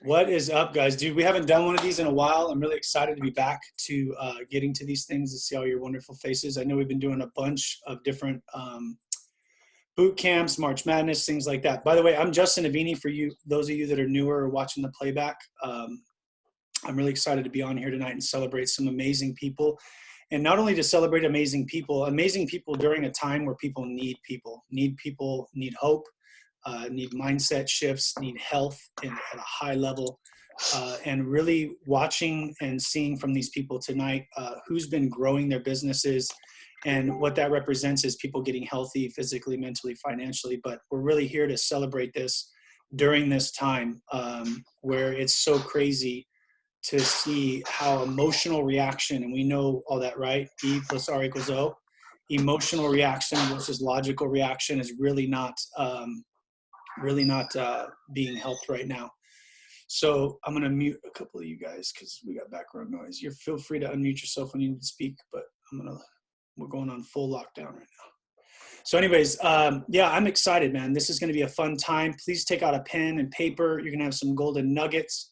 What is up, guys? Dude, we haven't done one of these in a while. I'm really excited to be back to getting to these things to see all your wonderful faces. I know we've been doing a bunch of different boot camps, March Madness, things like that. By the way, I'm Justin Avini for you, those of you that are newer or watching the playback. I'm really excited to be on here tonight and celebrate some amazing people. And not only to celebrate amazing people during a time where people, need hope, need mindset shifts, need health at a high level, and really watching and seeing from these people tonight who's been growing their businesses, and what that represents is people getting healthy physically, mentally, financially. But we're really here to celebrate this during this time where it's so crazy to see how emotional reaction, and we know all that, right? E plus R equals O. Emotional reaction versus logical reaction is really not being helped right now. So I'm going to mute a couple of you guys because we got background noise. You feel free to unmute yourself when you need to speak, but we're going on full lockdown right now. So anyways, yeah, I'm excited, man. This is going to be a fun time. Please take out a pen and paper. You're going to have some golden nuggets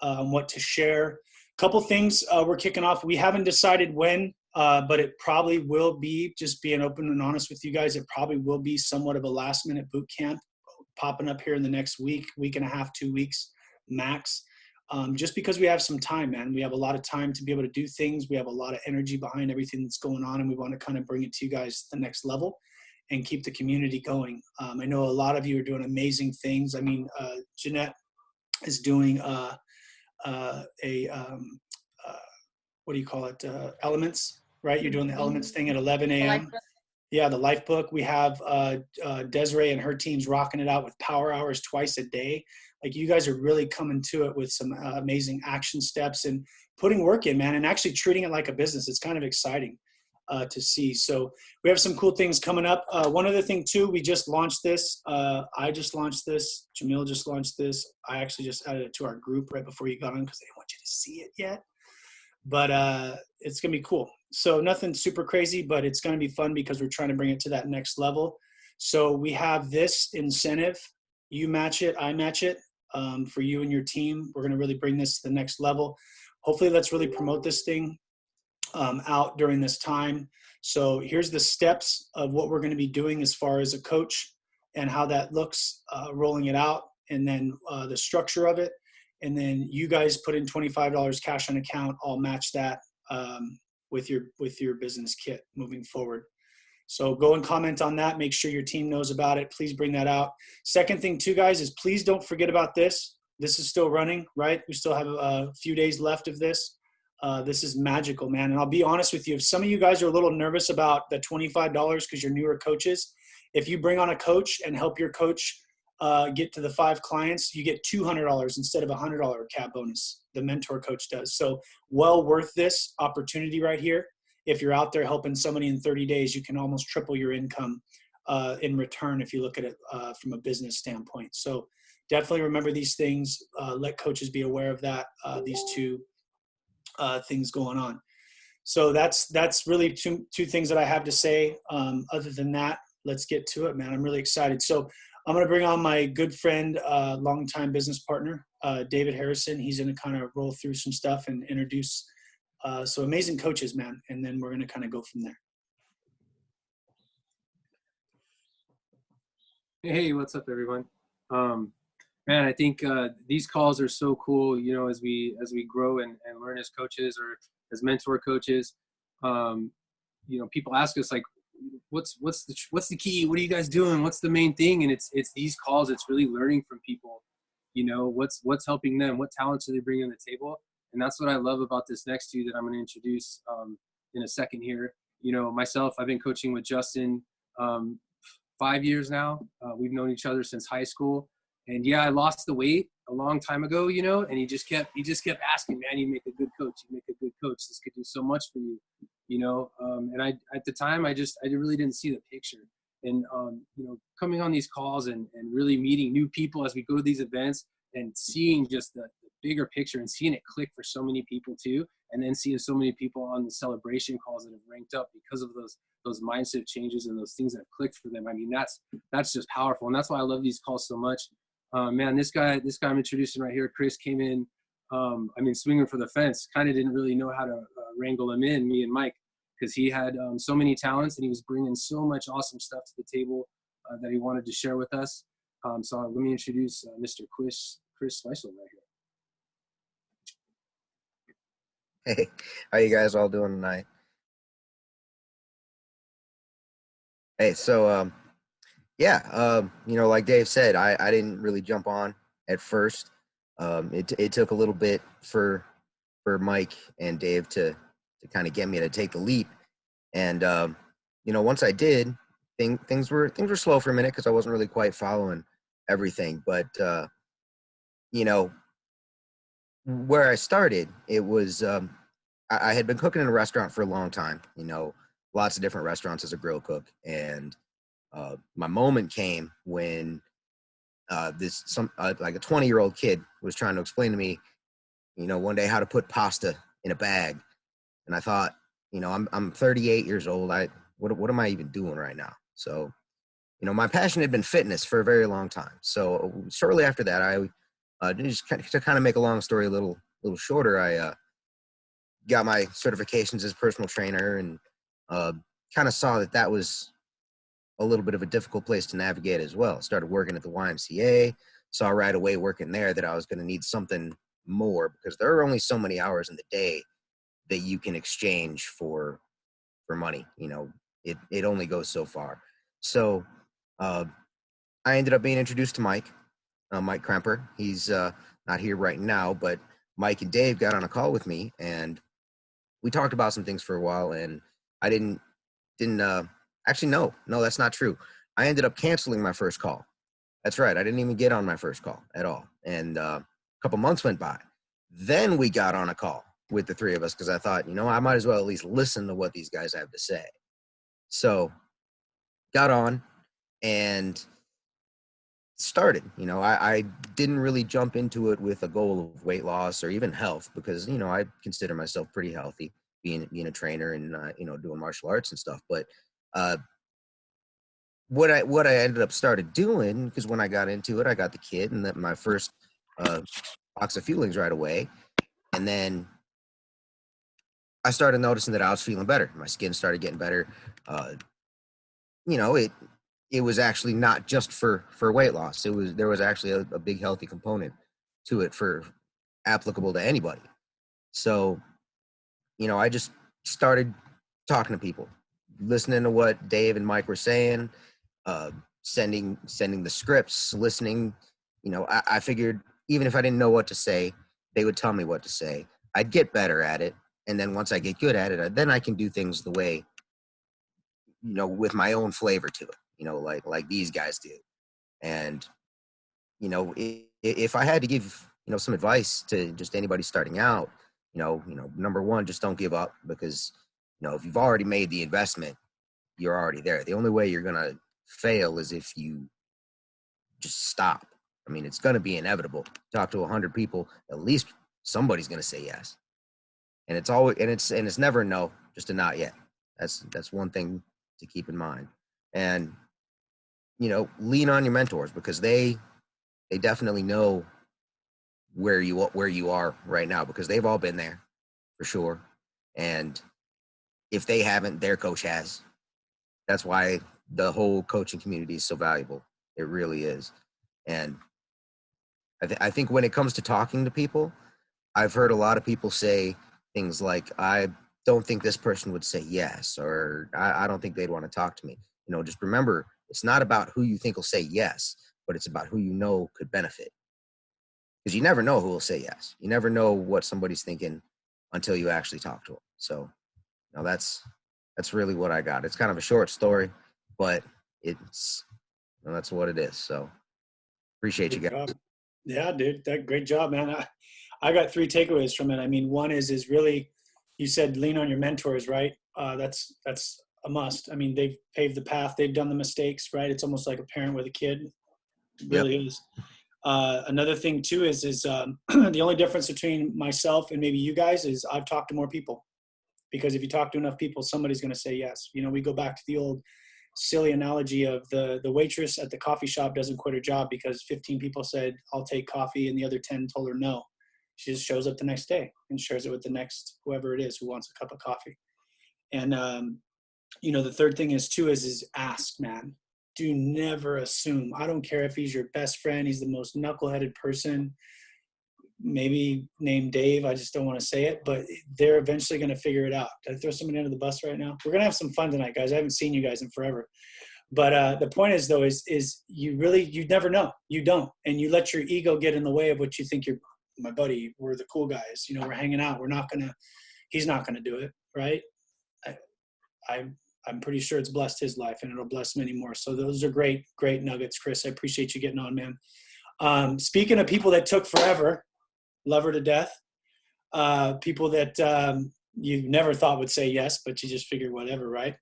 on what to share. Couple things we're kicking off. We haven't decided when, but it probably will be, just being open and honest with you guys, it probably will be somewhat of a last minute boot camp popping up here in the next week and a half, 2 weeks max. Just because we have some time, man. We have a lot of time to be able to do things. We have a lot of energy behind everything that's going on, and we want to kind of bring it to you guys to the next level and keep the community going. I know a lot of you are doing amazing things. I mean, Jeanette is doing what do you call it? Elements, right? You're doing the Elements thing at 11 a.m. Yeah, the Life Book. We have Desiree and her team's rocking it out with power hours twice a day. Like, you guys are really coming to it with some amazing action steps and putting work in, man, and actually treating it like a business. It's kind of exciting to see. So we have some cool things coming up. One other thing too, we just launched this. I just launched this. Jamil just launched this. I actually just added it to our group right before you got on because I didn't want you to see it yet. But it's going to be cool. So nothing super crazy, but it's going to be fun because we're trying to bring it to that next level. So we have this incentive. You match it, I match it, for you and your team. We're going to really bring this to the next level. Hopefully, let's really promote this thing out during this time. So here's the steps of what we're going to be doing as far as a coach and how that looks, rolling it out, and then the structure of it. And then you guys put in $25 cash on account. I'll match that with your business kit moving forward. So go and comment on that. Make sure your team knows about it. Please bring that out. Second thing too, guys, is please don't forget about this. This is still running, right? We still have a few days left of this. This is magical, man. And I'll be honest with you, if some of you guys are a little nervous about the $25 because you're newer coaches, if you bring on a coach and help your coach get to the 5 clients, you get $200 instead of a $100 cap bonus. The mentor coach does. So well worth this opportunity right here. If you're out there helping somebody in 30 days, you can almost triple your income in return if you look at it from a business standpoint. So definitely remember these things. Let coaches be aware of that, these two things going on. So that's really two things that I have to say. Other than that, let's get to it, man. I'm really excited. So I'm going to bring on my good friend, longtime business partner, David Harrison. He's going to kind of roll through some stuff and introduce some amazing coaches, man. And then we're going to kind of go from there. Hey, what's up, everyone? Man, I think these calls are so cool. You know, as we grow and learn as coaches or as mentor coaches, you know, people ask us like, what's the key? What are you guys doing? What's the main thing? And it's these calls. It's really learning from people. You know, what's helping them? What talents are they bringing to the table? And that's what I love about this next two that I'm going to introduce in a second here. You know, myself, I've been coaching with Justin 5 years now. We've known each other since high school. And yeah, I lost the weight a long time ago, you know, and he just kept asking, man, you make a good coach. You make a good coach. This could do so much for you, you know? And at the time, I really didn't see the picture. And, you know, coming on these calls and really meeting new people as we go to these events and seeing just the bigger picture and seeing it click for so many people too. And then seeing so many people on the celebration calls that have ranked up because of those mindset changes and those things that have clicked for them. I mean, that's just powerful. And that's why I love these calls so much. Man, this guy I'm introducing right here, Chris, came in, I mean, swinging for the fence. Kind of didn't really know how to wrangle him in, me and Mike, because he had so many talents and he was bringing so much awesome stuff to the table that he wanted to share with us. So let me introduce Mr. Chris Weissel right here. Hey, how you guys all doing tonight? Hey, so yeah, you know, like Dave said, I didn't really jump on at first. It took a little bit for Mike and Dave to kind of get me to take the leap, and you know, once I did, things were slow for a minute because I wasn't really quite following everything. But you know, where I started, it was I had been cooking in a restaurant for a long time. You know, lots of different restaurants as a grill cook, and my moment came when like a 20-year-old kid was trying to explain to me, you know, one day how to put pasta in a bag, and I thought, you know, I'm 38 years old. What am I even doing right now? So, you know, my passion had been fitness for a very long time. So shortly after that, I just to kind of make a long story a little shorter, I got my certifications as personal trainer, and kind of saw that was a little bit of a difficult place to navigate as well. Started working at the YMCA, saw right away working there that I was going to need something more, because there are only so many hours in the day that you can exchange for money. You know, it only goes so far. So I ended up being introduced to Mike Kremper. He's not here right now, but Mike and Dave got on a call with me, and we talked about some things for a while, and I didn't actually, no, that's not true. I ended up canceling my first call. That's right. I didn't even get on my first call at all. And a couple months went by. Then we got on a call with the three of us because I thought, you know, I might as well at least listen to what these guys have to say. So got on and started. You know, I didn't really jump into it with a goal of weight loss or even health, because, you know, I consider myself pretty healthy being a trainer and, you know, doing martial arts and stuff. But what I ended up started doing, because when I got into it, I got the kid and my first box of feelings right away. And then I started noticing that I was feeling better. My skin started getting better. You know, it was actually not just for weight loss. There was actually a big healthy component to it for applicable to anybody. So, you know, I just started talking to people, listening to what Dave and Mike were saying, sending the scripts, listening. You know, I figured even if I didn't know what to say, they would tell me what to say. I'd get better at it. And then once I get good at it, then I can do things the way, you know, with my own flavor to it, you know, like these guys do. And, you know, if I had to give, you know, some advice to just anybody starting out, you know, number one, just don't give up, because, you know, if you've already made the investment, you're already there. The only way you're going to fail is if you just stop. I mean, it's going to be inevitable. Talk to 100 people, at least somebody's going to say yes. And it's always, and it's never no, just a not yet. That's one thing to keep in mind. And, you know, lean on your mentors, because they definitely know where you are right now, because they've all been there for sure. And if they haven't, their coach has. That's why the whole coaching community is so valuable. It really is. And I think when it comes to talking to people, I've heard a lot of people say things like, I don't think this person would say yes, or I don't think they'd want to talk to me. You know, just remember, it's not about who you think will say yes, but it's about who you know could benefit. Because you never know who will say yes. You never know what somebody's thinking until you actually talk to them. So, you know, that's really what I got. It's kind of a short story, but it's, you know, that's what it is. So appreciate you guys. Yeah, dude, great job, man. I got 3 takeaways from it. I mean, one is really, you said lean on your mentors, right? That's a must. I mean, they've paved the path. They've done the mistakes, right? It's almost like a parent with a kid. It really is. Another thing too is the only difference between myself and maybe you guys is I've talked to more people, because if you talk to enough people, somebody's going to say yes. You know, we go back to the old silly analogy of the waitress at the coffee shop doesn't quit her job because 15 people said, I'll take coffee, and the other 10 told her no. She just shows up the next day and shares it with the next, whoever it is who wants a cup of coffee. And, the third thing is ask, man. Do never assume. I don't care if he's your best friend. He's the most knuckleheaded person, maybe named Dave. I just don't want to say it, but they're eventually going to figure it out. Did I throw somebody under the bus right now? We're going to have some fun tonight, guys. I haven't seen you guys in forever. But the point is, though, is you never know. You don't. And you let your ego get in the way of what you think you're, my buddy, we're the cool guys. We're hanging out. He's not going to do it, right? I'm pretty sure it's blessed his life, and it'll bless many more. So those are great, great nuggets, Chris. I appreciate you getting on, man. Speaking of people that took forever, love her to death. People that you never thought would say yes, but you just figured whatever, right?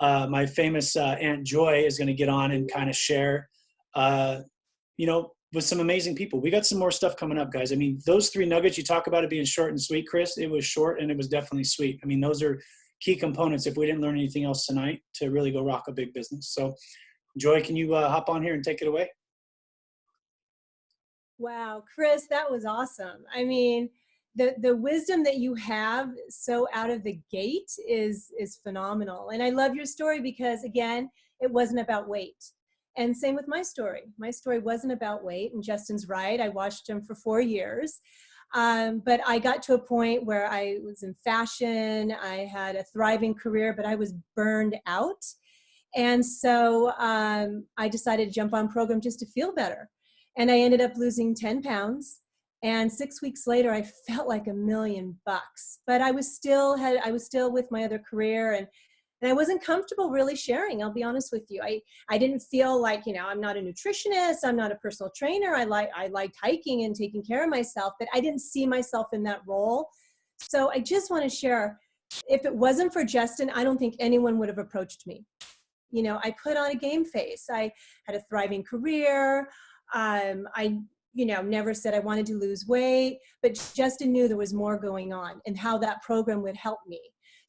My famous Aunt Joy is going to get on and kind of share, with some amazing people. We got some more stuff coming up, guys. I mean, those 3 nuggets, you talk about it being short and sweet, Chris. It was short and it was definitely sweet. I mean, those are key components if we didn't learn anything else tonight to really go rock a big business. So Joy, can you hop on here and take it away? Wow, Chris, that was awesome. I mean, the wisdom that you have so out of the gate is phenomenal. And I love your story because, again, it wasn't about weight. And same with my story. My story wasn't about weight, and Justin's right. I watched him for 4 years. But I got to a point where I was in fashion. I had a thriving career, but I was burned out. And so I decided to jump on program just to feel better. And I ended up losing 10 pounds. And 6 weeks later, I felt like $1 million. But I was still with my other career, and I wasn't comfortable really sharing. I'll be honest with you. I didn't feel like, I'm not a nutritionist. I'm not a personal trainer. I liked hiking and taking care of myself, but I didn't see myself in that role. So I just want to share, if it wasn't for Justin, I don't think anyone would have approached me. I put on a game face. I had a thriving career. I never said I wanted to lose weight, but Justin knew there was more going on and how that program would help me.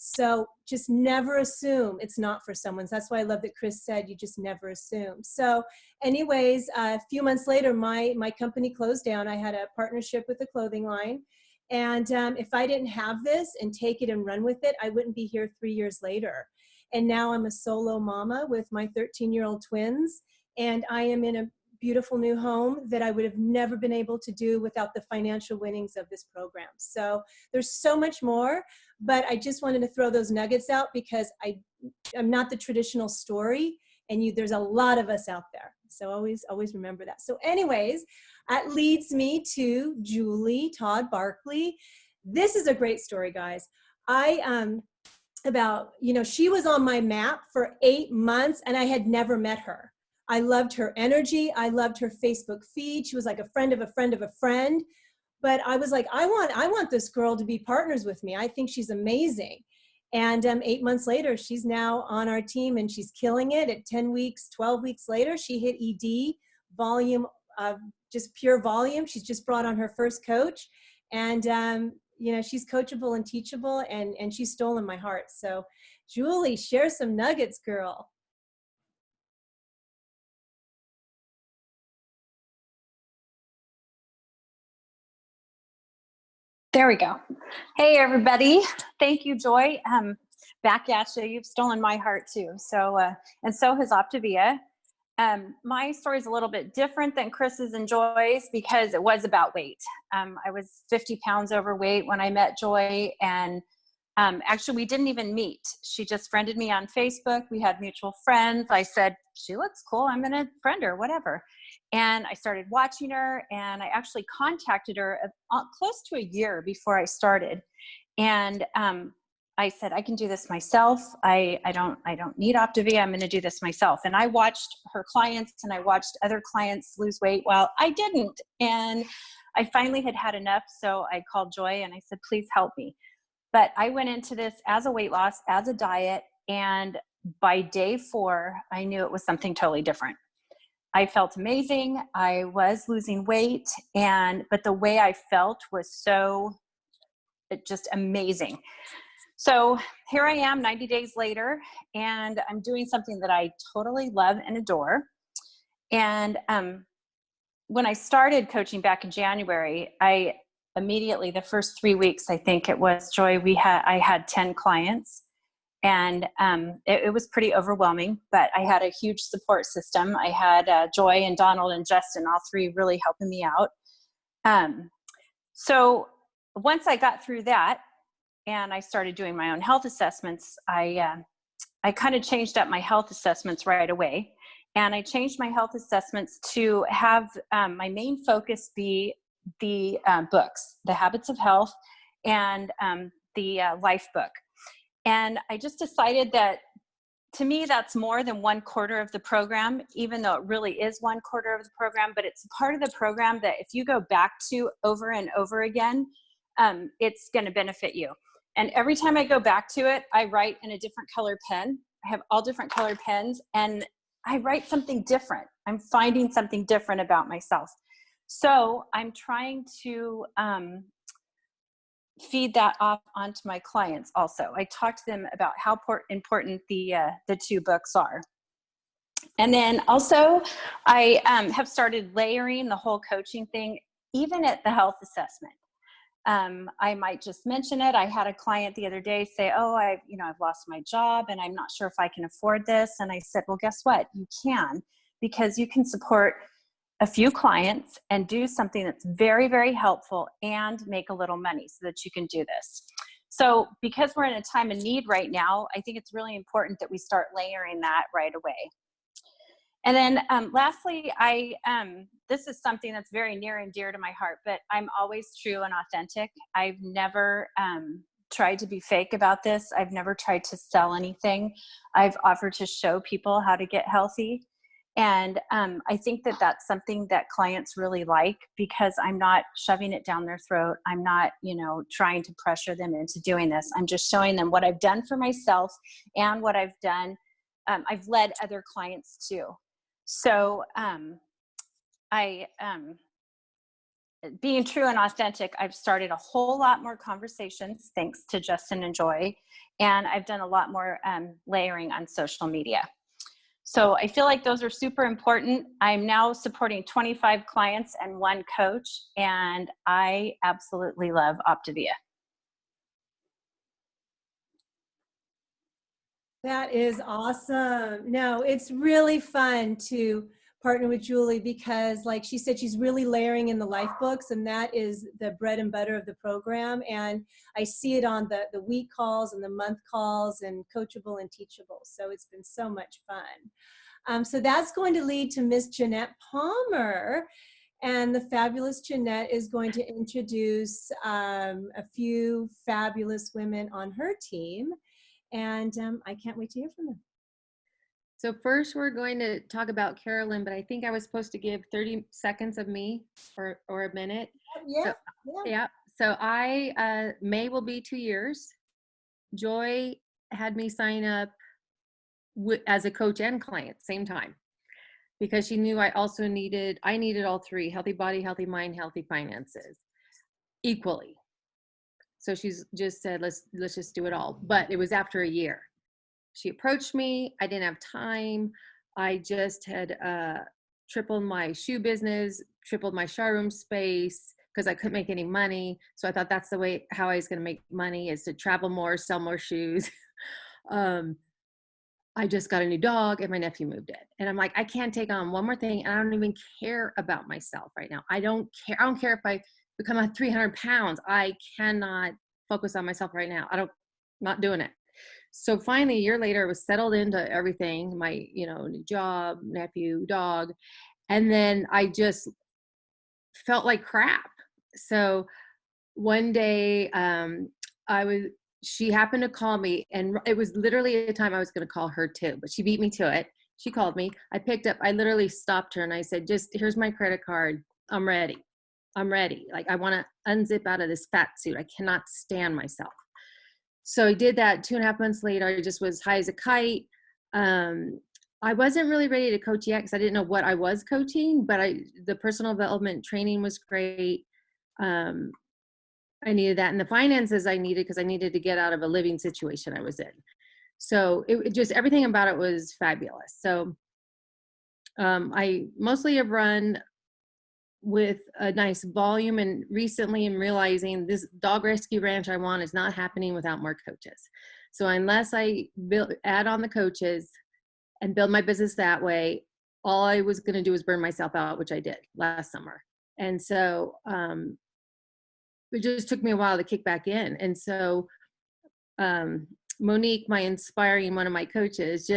So just never assume it's not for someone. So that's why I love that Chris said you just never assume. So anyways, a few months later, my company closed down. I had a partnership with a clothing line. And if I didn't have this and take it and run with it, I wouldn't be here 3 years later. And now I'm a solo mama with my 13-year-old twins. And I am in a beautiful new home that I would have never been able to do without the financial winnings of this program. So there's so much more, but I just wanted to throw those nuggets out because I'm not the traditional story, and there's a lot of us out there. So always remember that. So anyways, that leads me to Julie Todd Barkley. This is a great story, guys. She was on my map for 8 months, and I had never met her. I loved her energy. I loved her Facebook feed. She was like a friend of a friend of a friend. But I was like, I want this girl to be partners with me. I think she's amazing. And 8 months later, she's now on our team and she's killing it. At 10 weeks, 12 weeks later, she hit ED volume, just pure volume. She's just brought on her first coach. And, she's coachable and teachable, and she's stolen my heart. So Julie, share some nuggets, girl. There we go. Hey, everybody. Thank you, Joy. Back at you. You've stolen my heart, too. So, and so has Optavia. My story is a little bit different than Chris's and Joy's because it was about weight. I was 50 pounds overweight when I met Joy, and actually, we didn't even meet. She just friended me on Facebook. We had mutual friends. I said, she looks cool. I'm going to friend her, whatever. And I started watching her, and I actually contacted her close to a year before I started. And I said, I can do this myself. I don't need Optavia. I'm going to do this myself. And I watched her clients, and I watched other clients lose weight while I didn't. And I finally had enough. So I called Joy and I said, please help me. But I went into this as a weight loss, as a diet. And by day 4, I knew it was something totally different. I felt amazing. I was losing weight, but the way I felt was so just amazing. So here I am 90 days later, and I'm doing something that I totally love and adore. And when I started coaching back in January, I immediately, the first 3 weeks, I think it was, Joy, I had 10 clients, and it was pretty overwhelming, but I had a huge support system. I had Joy and Donald and Justin, all three really helping me out. So once I got through that and I started doing my own health assessments, I kind of changed up my health assessments right away. And I changed my health assessments to have my main focus be the books, The Habits of Health and the Life book. And I just decided that, to me, that's more than 1/4 of the program, even though it really is 1/4 of the program, but it's part of the program that if you go back to over and over again, it's going to benefit you. And every time I go back to it, I write in a different color pen. I have all different colored pens, and I write something different. I'm finding something different about myself. So I'm trying to feed that off onto my clients also. I talk to them about how important the 2 books are. And then also I have started layering the whole coaching thing, even at the health assessment. I might just mention it. I had a client the other day say, oh, I've lost my job and I'm not sure if I can afford this. And I said, well, guess what? You can, because you can support a few clients and do something that's very, very helpful and make a little money so that you can do this. So because we're in a time of need right now, I think it's really important that we start layering that right away. And then lastly, this is something that's very near and dear to my heart, but I'm always true and authentic. I've never tried to be fake about this. I've never tried to sell anything. I've offered to show people how to get healthy. And I think that that's something that clients really like, because I'm not shoving it down their throat. I'm not, trying to pressure them into doing this. I'm just showing them what I've done for myself and what I've done. I've led other clients too. So being true and authentic, I've started a whole lot more conversations thanks to Justin and Joy, and I've done a lot more layering on social media. So I feel like those are super important. I'm now supporting 25 clients and 1 coach, and I absolutely love Optavia. That is awesome. No, it's really fun to partner with Julie because, like she said, she's really layering in the life books, and that is the bread and butter of the program. And I see it on the week calls and the month calls and coachable and teachable. So it's been so much fun. So that's going to lead to Miss Jeanette Palmer. And the fabulous Jeanette is going to introduce a few fabulous women on her team. And I can't wait to hear from them. So first we're going to talk about Carolyn, but I think I was supposed to give 30 seconds of me or a minute. Yeah. So I, May will be 2 years. Joy had me sign up as a coach and client, same time, because she knew I needed all 3: healthy body, healthy mind, healthy finances, equally. So she's just said, let's just do it all. But it was after a year. She approached me. I didn't have time. I just had tripled my shoe business, tripled my showroom space because I couldn't make any money. So I thought that's the way how I was going to make money, is to travel more, sell more shoes. I just got a new dog and my nephew moved in. And I'm like, I can't take on one more thing. And I don't even care about myself right now. I don't care if I become 300 pounds. I cannot focus on myself right now. Not doing it. So finally, a year later, I was settled into everything, my, new job, nephew, dog. And then I just felt like crap. So one day she happened to call me, and it was literally a time I was going to call her too, but she beat me to it. She called me. I picked up, I literally stopped her and I said, here's my credit card. I'm ready. Like, I want to unzip out of this fat suit. I cannot stand myself. So I did that. 2.5 months later, I just was high as a kite. I wasn't really ready to coach yet because I didn't know what I was coaching, but the personal development training was great. I needed that. And the finances I needed because I needed to get out of a living situation I was in. So it just, everything about it was fabulous. So I mostly have run with a nice volume, and recently I'm realizing this dog rescue ranch I want is not happening without more coaches. So unless I add on the coaches and build my business that way, all I was going to do was burn myself out, which I did last summer. And so it just took me a while to kick back in. And so Monique, my inspiring, one of my coaches,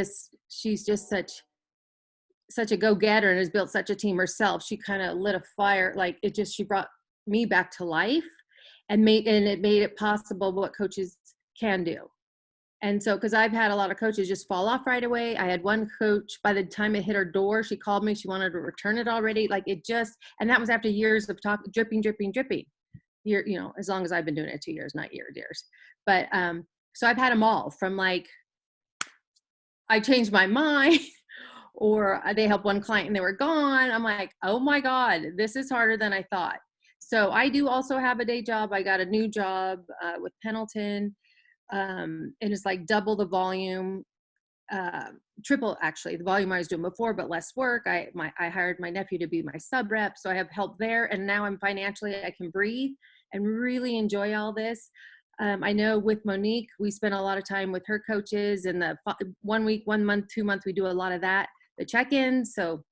she's just such a go-getter and has built such a team herself. She kind of lit a fire, like she brought me back to life and it made it possible what coaches can do. And so, because I've had a lot of coaches just fall off right away. I had one coach, by the time it hit her door, she called me, she wanted to return it already. Like and that was after years of dripping. As long as I've been doing it, 2 years, not years. But so I've had them all from like, I changed my mind or they helped one client and they were gone. I'm like, oh my God, this is harder than I thought. So I do also have a day job. I got a new job with Pendleton, and it's like double the volume, triple actually the volume I was doing before, but less work. I hired my nephew to be my sub rep, so I have help there. And now I'm financially, I can breathe and really enjoy all this. I know with Monique, we spent a lot of time with her coaches, and the 1 week, 1 month, 2 months, we do a lot of that, the check-ins. So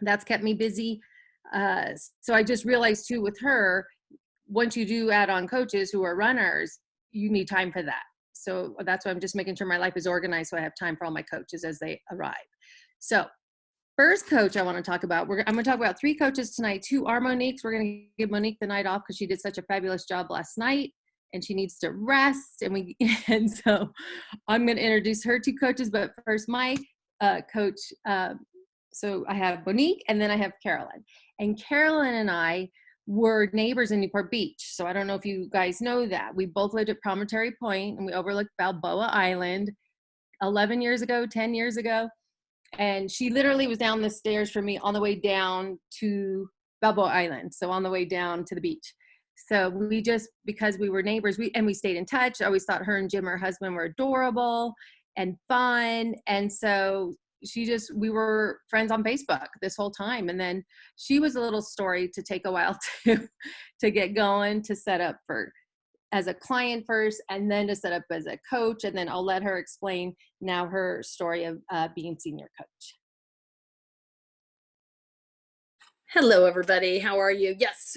that's kept me busy. So I just realized too with her, once you do add on coaches who are runners, you need time for that. So that's why I'm just making sure my life is organized so I have time for all my coaches as they arrive. So first coach I want to talk about, I'm going to talk about 3 coaches tonight. 2 are Monique's. We're going to give Monique the night off because she did such a fabulous job last night and she needs to rest. And so I'm going to introduce her 2 coaches, but first my coach. So I have Monique and then I have Carolyn. And Carolyn and I were neighbors in Newport Beach. So I don't know if you guys know that. We both lived at Promontory Point and we overlooked Balboa Island 11 years ago, 10 years ago. And she literally was down the stairs for me on the way down to Balboa Island. So on the way down to the beach. So we just, because we were neighbors, we stayed in touch. I always thought her and Jim, her husband, were adorable and fun. And so we were friends on Facebook this whole time. And then she was a little story to take a while to get going, to set up as a client first, and then to set up as a coach. And then I'll let her explain now her story of being senior coach. Hello, everybody. How are you? Yes,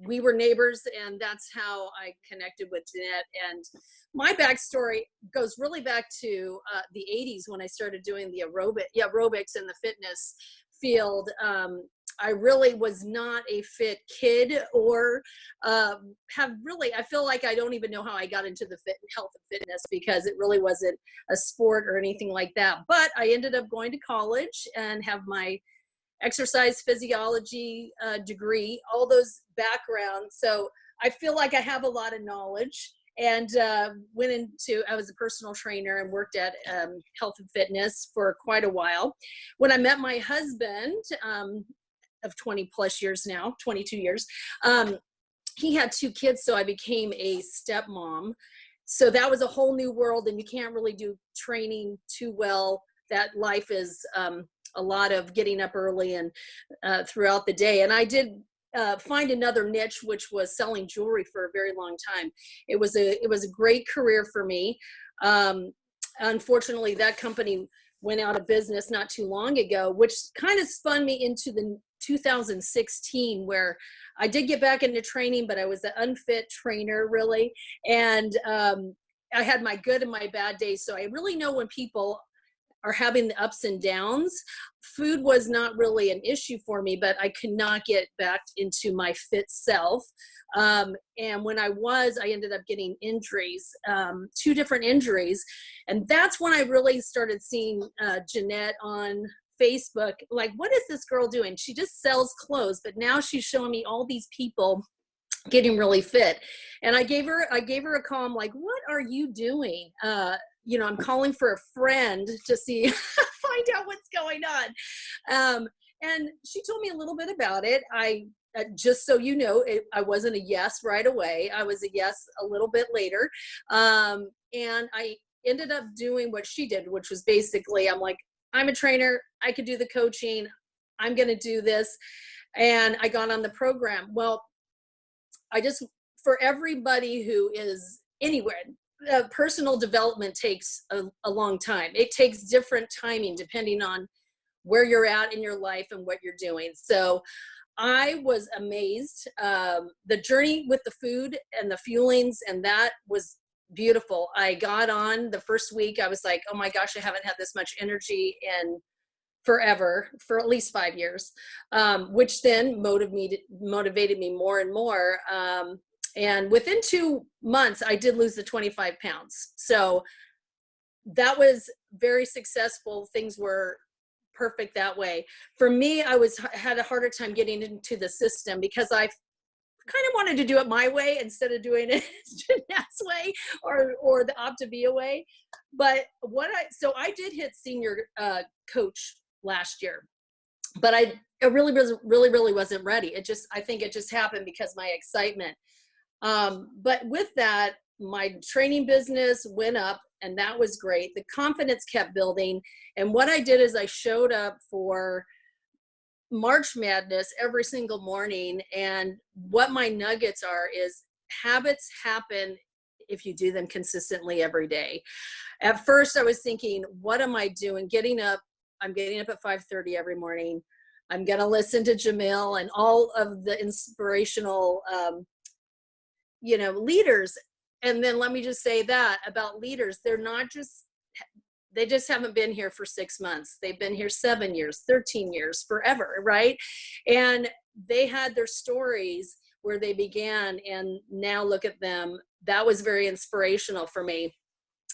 we were neighbors, and that's how I connected with Jeanette. And my backstory goes really back to the 80s when I started doing the aerobics in the fitness field. I really was not a fit kid, or I feel like I don't even know how I got into the health and fitness, because it really wasn't a sport or anything like that. But I ended up going to college and have my exercise physiology degree, all those backgrounds. So I feel like I have a lot of knowledge, and I was a personal trainer and worked at health and fitness for quite a while. When I met my husband of 20 plus years now, 22 years, he had 2 kids, so I became a stepmom. So that was a whole new world, and you can't really do training too well. That life is a lot of getting up early and throughout the day. And I did find another niche, which was selling jewelry for a very long time. It was a great career for me. Unfortunately, that company went out of business not too long ago, which kind of spun me into the 2016, where I did get back into training, but I was an unfit trainer, really. And I had my good and my bad days. So I really know when people are having the ups and downs. Food was not really an issue for me, but I could not get back into my fit self. And when I ended up getting injuries, 2 different injuries. And that's when I really started seeing Jeanette on Facebook. Like, what is this girl doing? She just sells clothes, but now she's showing me all these people getting really fit. And I gave her a call. I'm like, what are you doing? I'm calling for a friend to see, find out what's going on. And she told me a little bit about it. I just so you know, I wasn't a yes right away. I was a yes a little bit later. And I ended up doing what she did, which was basically, I'm like, I'm a trainer. I could do the coaching. I'm going to do this. And I got on the program. Well, for everybody who is anywhere, personal development takes a long time. It takes different timing depending on where you're at in your life and what you're doing. So I was amazed. The journey with the food and the fuelings, and that was beautiful. I got on the first week. I was like, oh my gosh, I haven't had this much energy in forever, for at least 5 years, which then motivated me more and more. And within 2 months, I did lose the 25 pounds. So that was very successful. Things were perfect that way. For me, I had a harder time getting into the system because I kind of wanted to do it my way instead of doing it Jeanette's way or the Optavia way. But so I did hit senior coach last year, but I really wasn't ready. I think it just happened because my excitement. But with that, my training business went up, and that was great. The confidence kept building. And what I did is I showed up for March Madness every single morning. And what my nuggets are is habits happen if you do them consistently every day. At first I was thinking, what am I doing? I'm getting up at 5:30 every morning. I'm going to listen to Jamil and all of the inspirational, leaders. And then let me just say that about leaders, they just haven't been here for 6 months. They've been here 7 years, 13 years, forever, right? And they had their stories where they began, and now look at them. That was very inspirational for me.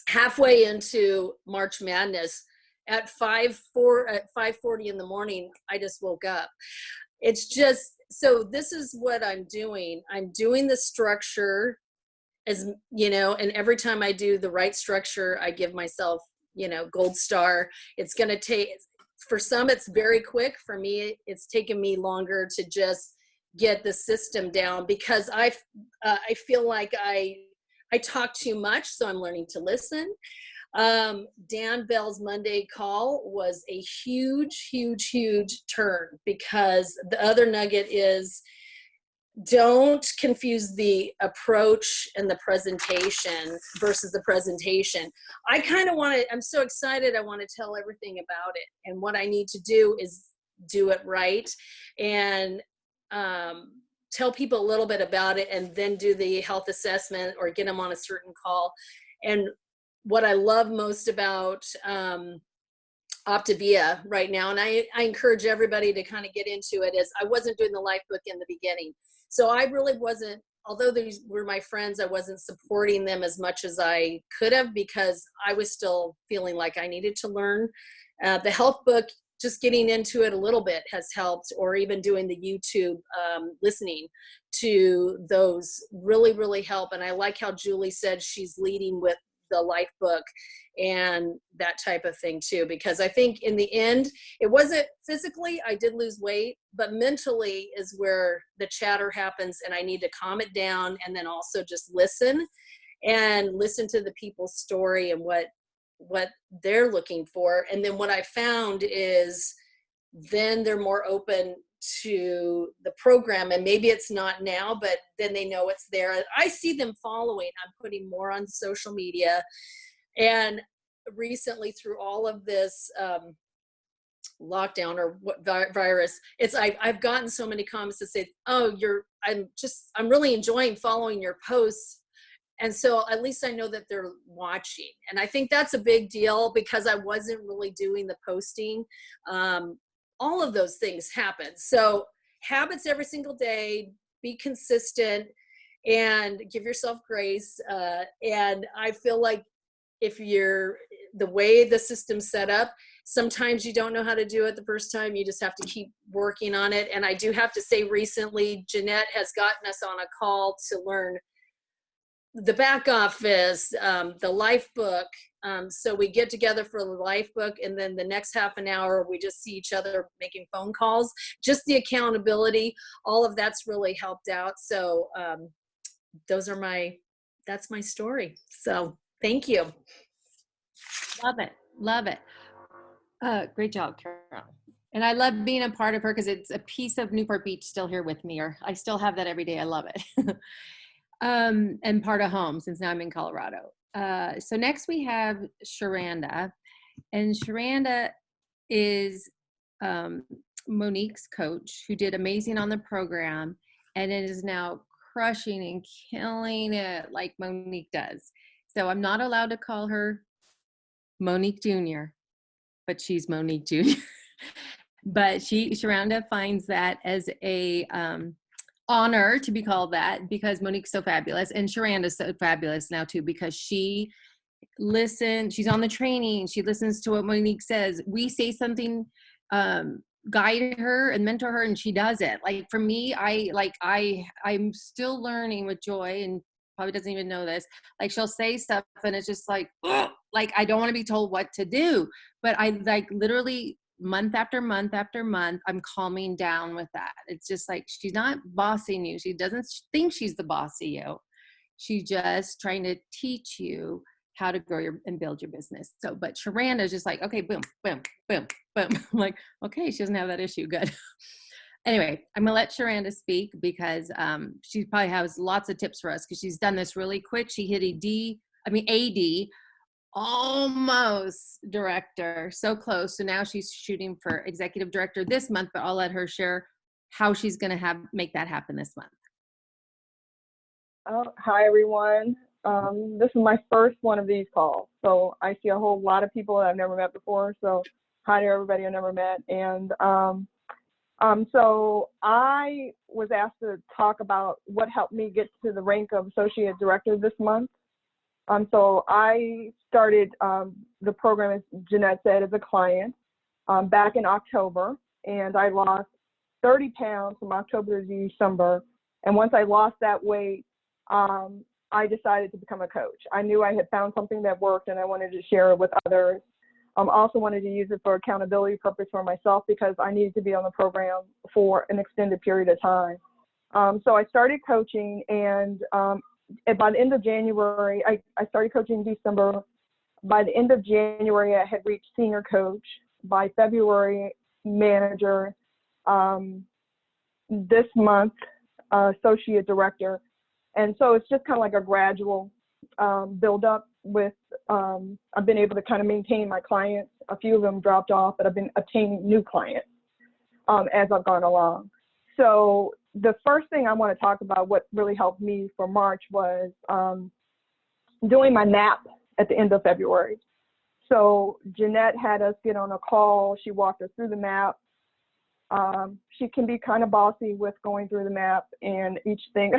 Halfway into March Madness, at 5:40 in the morning, I just woke up. It's just, so this is what I'm doing. I'm doing the structure and every time I do the right structure, I give myself, gold star. It's going to take, for some, it's very quick. For me, it's taken me longer to just get the system down because I feel like I talk too much. So I'm learning to listen. Dan Bell's Monday call was a huge turn, because the other nugget is, don't confuse the approach and the presentation versus the presentation. I kind of I'm so excited. I want to tell everything about it. And what I need to do is do it right and tell people a little bit about it, and then do the health assessment or get them on a certain call. And what I love most about Optavia right now, and I encourage everybody to kind of get into it, is I wasn't doing the life book in the beginning. So I really wasn't, although these were my friends, I wasn't supporting them as much as I could have, because I was still feeling like I needed to learn. The health book, just getting into it a little bit has helped, or even doing the YouTube listening to those really help. And I like how Julie said she's leading with the life book and that type of thing too, because I think in the end, it wasn't physically, I did lose weight, but mentally is where the chatter happens, and I need to calm it down, and then also just listen to the people's story and what they're looking for. And then what I found is then they're more open to the program, and maybe it's not now, but then they know it's there. I see them following. I'm putting more on social media. And recently, through all of this lockdown or what virus, I've gotten so many comments that say, oh, I'm really enjoying following your posts. And so at least I know that they're watching. And I think that's a big deal, because I wasn't really doing the posting. All of those things happen. So habits every single day, be consistent, and give yourself grace. And I feel like if the way the system's set up, sometimes you don't know how to do it the first time. You just have to keep working on it. And I do have to say, recently, Jeanette has gotten us on a call to learn the back office, the life book, So we get together for the life book, and then the next half an hour, we just see each other making phone calls. Just the accountability, all of that's really helped out. So that's my story. So thank you. Love it. Love it. Great job, Carol. And I love being a part of her because it's a piece of Newport Beach still here with me, or I still have that every day. I love it. And part of home since now I'm in Colorado. So next we have Sharanda, and Sharanda is Monique's coach who did amazing on the program and it is now crushing and killing it like Monique does. So I'm not allowed to call her Monique Jr., but she's Monique Jr. But Sharanda finds that as a honor to be called that because Monique's so fabulous, and Sharanda's so fabulous now too because she listens. She's on the training. She listens to what Monique says. We say something, guide her and mentor her, and she does it. Like for me, I'm still learning with Joy, and probably doesn't even know this. Like she'll say stuff, and it's just like I don't want to be told what to do, but I like literally month after month after month, I'm calming down with that. It's just like, she's not bossing you. She doesn't think she's the boss of you. She's just trying to teach you how to grow and build your business. So, but Sharanda is just like, okay, boom, boom, boom, boom. I'm like, okay, she doesn't have that issue. Good. Anyway, I'm gonna let Sharanda speak because she probably has lots of tips for us because she's done this really quick. She hit AD, almost director, so close. So now she's shooting for executive director this month, but I'll let her share how she's going to make that happen this month. Hi, everyone. This is my first one of these calls. So I see a whole lot of people that I've never met before. So hi to everybody I never met. And so I was asked to talk about what helped me get to the rank of associate director this month. So I started the program, as Jeanette said, as a client back in October, and I lost 30 pounds from October to December. And once I lost that weight, I decided to become a coach. I knew I had found something that worked, and I wanted to share it with others. Also wanted to use it for accountability purpose for myself because I needed to be on the program for an extended period of time. So I started coaching, and by the end of January, I started coaching in December. By the end of January, I had reached senior coach. By February, manager. This month, associate director. And so it's just kind of like a gradual build up with, I've been able to kind of maintain my clients. A few of them dropped off, but I've been obtaining new clients as I've gone along. So the first thing I want to talk about, what really helped me for March, was doing my MAP at the end of February. So Jeanette had us get on a call. She walked us through the MAP. She can be kind of bossy with going through the MAP and each thing.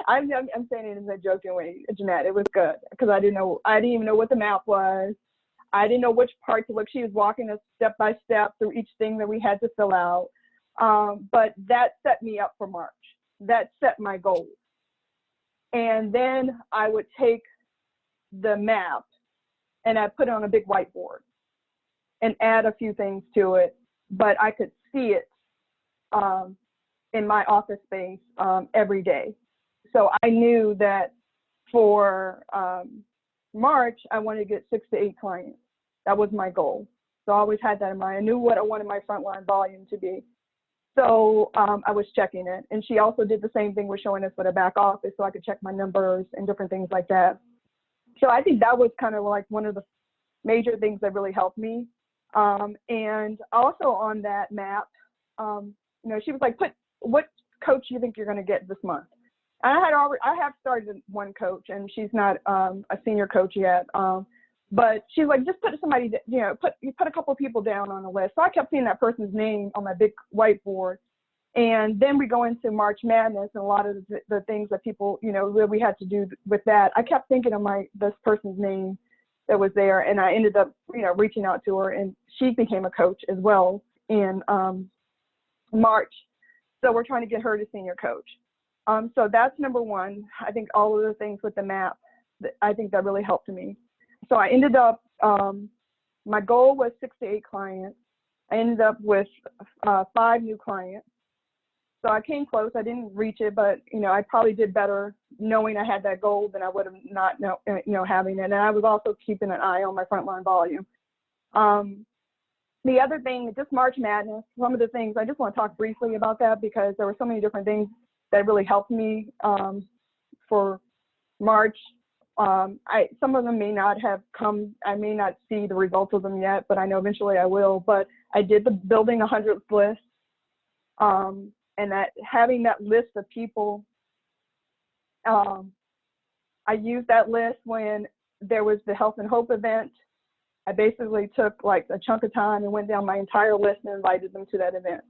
I'm saying it in a joking way, Jeanette. It was good because I didn't even know what the MAP was. I didn't know which part to look. She was walking us step by step through each thing that we had to fill out. But that set me up for March. That set my goals. And then I would take the map and I put it on a big whiteboard and add a few things to it, but I could see it in my office space every day. So I knew that for March, I wanted to get 6 to 8 clients. That was my goal. So I always had that in mind. I knew what I wanted my frontline volume to be. So I was checking it. And she also did the same thing with showing us for the back office so I could check my numbers and different things like that. So I think that was kind of like one of the major things that really helped me. And also on that map, she was like, put what coach you think you're going to get this month. And I have started one coach, and she's not a senior coach yet. But she's like, just put somebody, put a couple of people down on the list. So I kept seeing that person's name on my big whiteboard. And then we go into March Madness and a lot of the things that people, that we had to do with that. I kept thinking of this person's name that was there, and I ended up, reaching out to her, and she became a coach as well in March. So we're trying to get her to senior coach. So that's number one. I think all of the things with the map, I think that really helped me. so I ended up, my goal was 6 to 8 clients. I ended up with 5 new clients. So I came close. I didn't reach it, but I probably did better knowing I had that goal than I would have not having it. And I was also keeping an eye on my frontline volume. The other thing, just March Madness, some of the things, I just want to talk briefly about that because there were so many different things that really helped me for March. Some of them may not have come, I may not see the results of them yet, but I know eventually I will. But I did the building 100th list, and that having that list of people, I used that list when there was the Health and Hope event. I basically took like a chunk of time and went down my entire list and invited them to that event.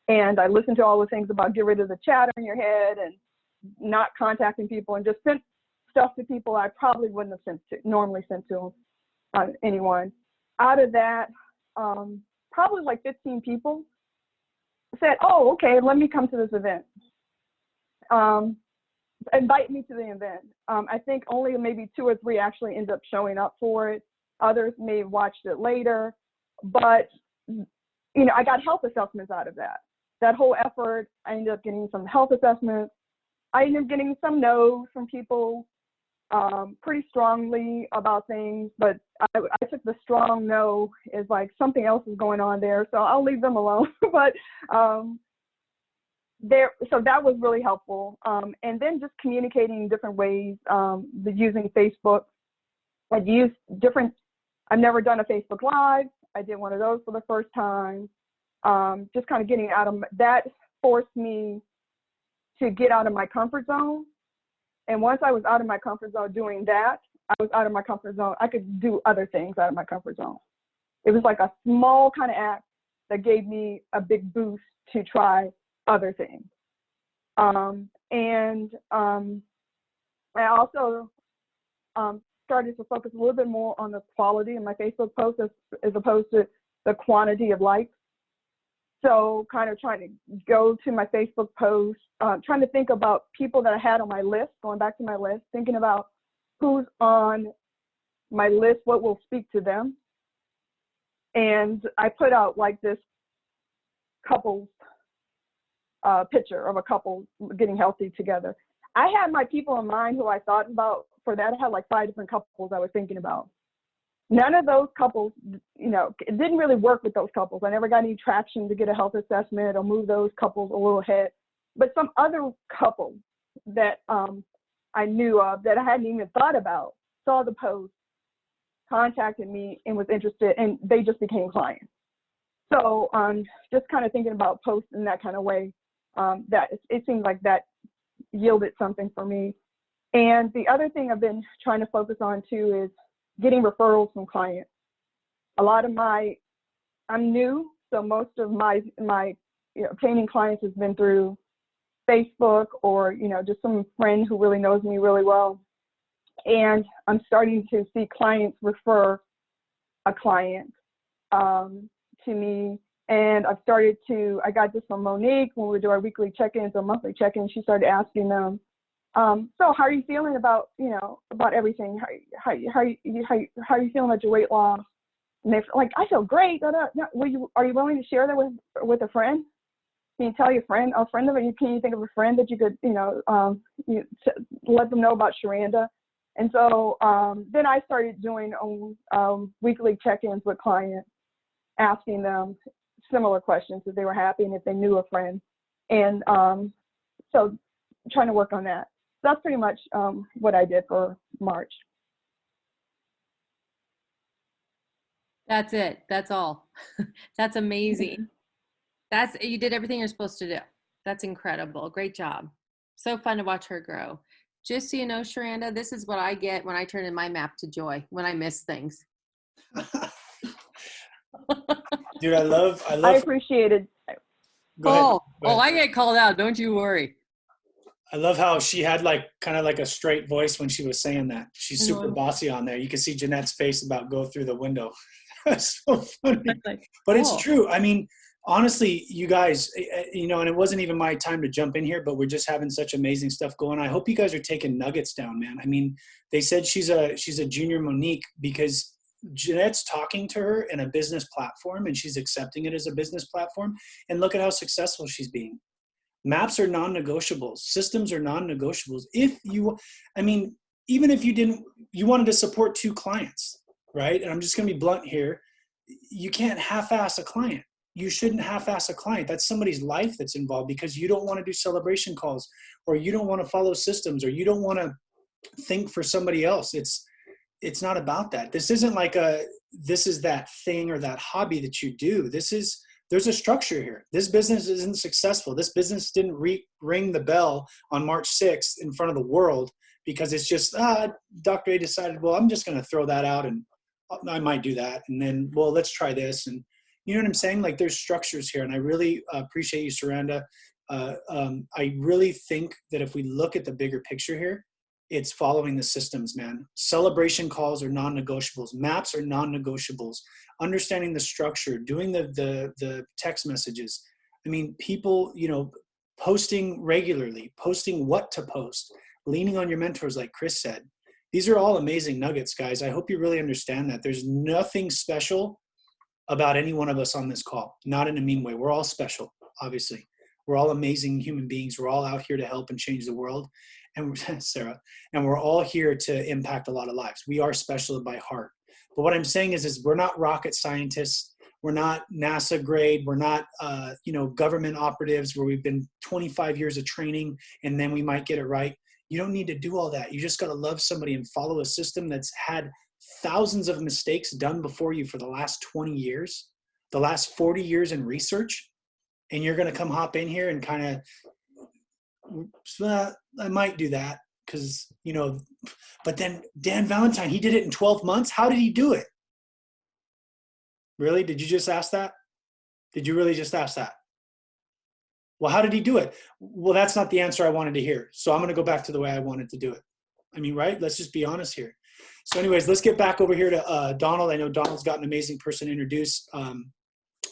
And I listened to all the things about get rid of the chatter in your head and not contacting people, and just sent stuff to people I probably wouldn't have normally sent to anyone. Out of that, probably like 15 people said, oh, okay, let me come to this event. Invite me to the event. I think only maybe 2 or 3 actually ended up showing up for it. Others may have watched it later, but I got health assessments out of that. That whole effort, I ended up getting some health assessments. I ended up getting some no's from people pretty strongly about things, but I took the strong no as like something else is going on there, so I'll leave them alone. But so that was really helpful. And then just communicating in different ways, using Facebook. I've never done a Facebook Live. I did one of those for the first time. Just kind of getting out of that forced me to get out of my comfort zone. And once I was out of my comfort zone doing that, I was out of my comfort zone. I could do other things out of my comfort zone. It was like a small kind of act that gave me a big boost to try other things. I also started to focus a little bit more on the quality of my Facebook posts as opposed to the quantity of likes. So kind of trying to go to my Facebook posts, trying to think about people that I had on my list, going back to my list, thinking about who's on my list, what will speak to them. And I put out like this couple's picture of a couple getting healthy together. I had my people in mind who I thought about for that. I had like 5 different couples I was thinking about. None of those couples, it didn't really work with those couples. I never got any traction to get a health assessment or move those couples a little ahead. But some other couples that I knew of that I hadn't even thought about saw the post, contacted me, and was interested, and they just became clients. So just kind of thinking about posts in that kind of way, that it seemed like that yielded something for me. And the other thing I've been trying to focus on too is getting referrals from clients. I'm new, so most of my obtaining clients has been through Facebook or, just some friend who really knows me really well. And I'm starting to see clients refer a client to me. And I got this from Monique when we do our weekly check-ins or monthly check-ins. She started asking them, so how are you feeling about, about everything? How are you feeling about your weight loss? And they're like, I feel great. Are you willing to share that with a friend? Can you tell your friend, can you think of a friend that you could, let them know about Sharanda? And so then I started doing weekly check-ins with clients, asking them similar questions if they were happy and if they knew a friend. And so trying to work on that. That's pretty much what I did for March. That's it. That's all. That's amazing. You did everything you're supposed to do. That's incredible. Great job. So fun to watch her grow. Just so you know, Sharanda, this is what I get when I turn in my map to Joy, when I miss things. Dude, I appreciate it. Go ahead. I get called out. Don't you worry. I love how she had kind of like a straight voice when she was saying that. She's super bossy on there. You can see Jeanette's face about go through the window. That's so funny. But it's true. I mean, honestly, you guys, you know, and it wasn't even my time to jump in here, but we're just having such amazing stuff going. I hope you guys are taking nuggets down, man. I mean, they said she's a junior Monique because Jeanette's talking to her in a business platform and she's accepting it as a business platform. And look at how successful she's being. Maps are non-negotiables. Systems are non-negotiables. If you, I mean, even if you wanted to support 2 clients, right? And I'm just going to be blunt here. You can't half-ass a client. You shouldn't half-ass a client. That's somebody's life that's involved because you don't want to do celebration calls, or you don't want to follow systems, or you don't want to think for somebody else. It's not about that. This isn't like this is that thing or that hobby that you do. There's a structure here. This business isn't successful. This business didn't ring the bell on March 6th in front of the world because it's just, Dr. A decided, well, I'm just going to throw that out and I might do that. And then, well, let's try this. And you know what I'm saying? Like there's structures here. And I really appreciate you, Saranda. I really think that if we look at the bigger picture here, it's following the systems, man. Celebration calls are non-negotiables. Maps are non-negotiables. Understanding the structure, doing the text messages. I mean, people, you know, posting regularly, posting what to post, leaning on your mentors, like Chris said. These are all amazing nuggets, guys. I hope you really understand that. There's nothing special about any one of us on this call, not in a mean way. We're all special, obviously. We're all amazing human beings. We're all out here to help and change the world. And Sarah, and we're all here to impact a lot of lives. We are special by heart. But what I'm saying is we're not rocket scientists. We're not NASA grade. We're not, you know, government operatives where we've been 25 years of training and then we might get it right. You don't need to do all that. You just got to love somebody and follow a system that's had thousands of mistakes done before you for the last 20 years, the last 40 years in research. And you're going to come hop in here and kind of, I might do that because, you know, but then Dan Valentine, he did it in 12 months. How did he do it? Really? Did you just ask that? Did you really just ask that? Well, how did he do it? Well, that's not the answer I wanted to hear. So I'm going to go back to the way I wanted to do it. I mean, right? Let's just be honest here. So anyways, let's get back over here to Donald. I know Donald's got an amazing person to introduce.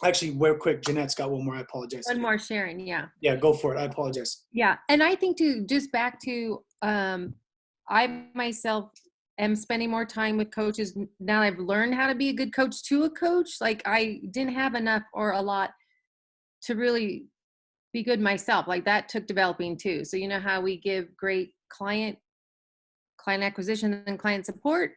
Actually, real quick, Jeanette's got one more. I apologize. One more, Sharon. Yeah. Yeah, go for it. I apologize. Yeah. And I think too, just back to, I myself am spending more time with coaches now. I've learned how to be a good coach to a coach. Like I didn't have enough or a lot to really be good myself. Like that took developing too. So you know how we give great client acquisition and client support,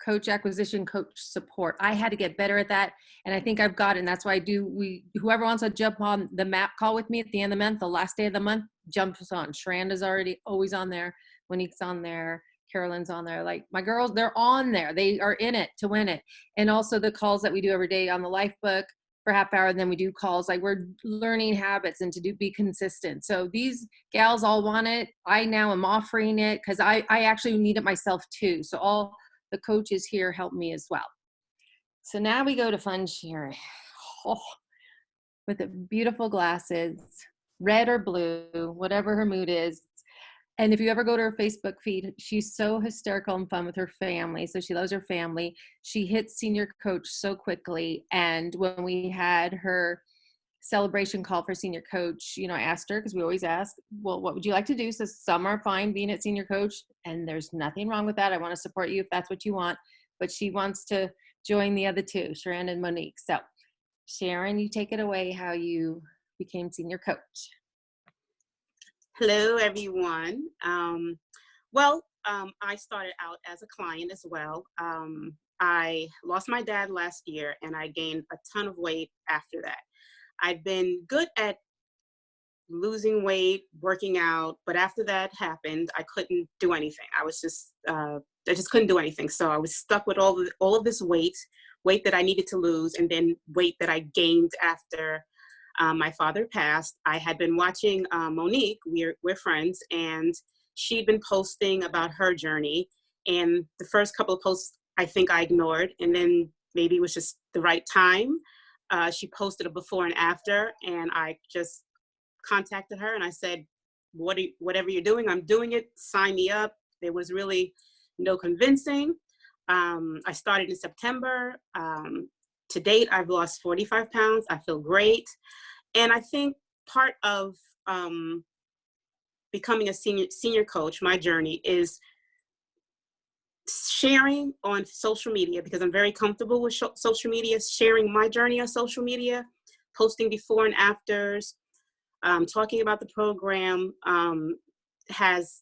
coach acquisition, coach support. I had to get better at that. And I think I've got it. And that's why I do, whoever wants to jump on the map call with me at the end of the month, the last day of the month, jumps on. Sharanda's always on there. Monique's on there. Carolyn's on there. Like my girls, they're on there. They are in it to win it. And also the calls that we do every day on the life book for half hour. And then we do calls, like we're learning habits and to be consistent. So these gals all want it. I now am offering it because I actually need it myself too. So all the coaches here help me as well. So now we go to Fun Sharon. Oh, with the beautiful glasses, red or blue, whatever her mood is. And if you ever go to her Facebook feed, she's so hysterical and fun with her family. So she loves her family. She hits senior coach so quickly. And when we had her celebration call for senior coach, you know, I asked her, because we always ask, well, what would you like to do? So some are fine being at senior coach, and there's nothing wrong with that. I want to support you if that's what you want. But she wants to join the other two, Sharon and Monique. So Sharon, you take it away how you became senior coach. Hello, everyone. I started out as a client as well. I lost my dad last year and I gained a ton of weight after that. I've been good at losing weight, working out, but after that happened, I couldn't do anything. I just couldn't do anything. So I was stuck with all of this weight that I needed to lose, and then weight that I gained after my father passed. I had been watching Monique, we're friends, and she'd been posting about her journey. And the first couple of posts, I think I ignored, and then maybe it was just the right time. She posted a before and after, and I just contacted her and I said, whatever you're doing, I'm doing it, sign me up. There was really no convincing. I started in September. To date, I've lost 45 pounds. I feel great. And I think part of becoming a senior coach, my journey is sharing on social media, because I'm very comfortable with social media, sharing my journey on social media, posting before and afters, talking about the program has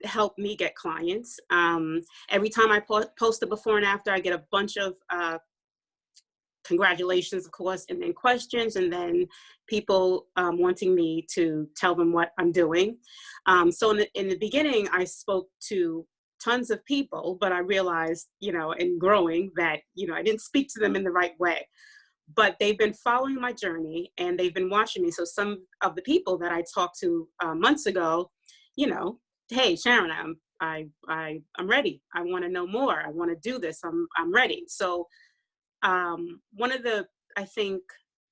helped me get clients. Every time I post a before and after, I get a bunch of congratulations, of course, and then questions, and then people wanting me to tell them what I'm doing. So in the beginning, I spoke to tons of people, but I realized, in growing that, I didn't speak to them in the right way. But they've been following my journey and they've been watching me. So some of the people that I talked to months ago, hey, Sharon, I'm ready. I want to know more. I want to do this. I'm ready. So one of the, I think,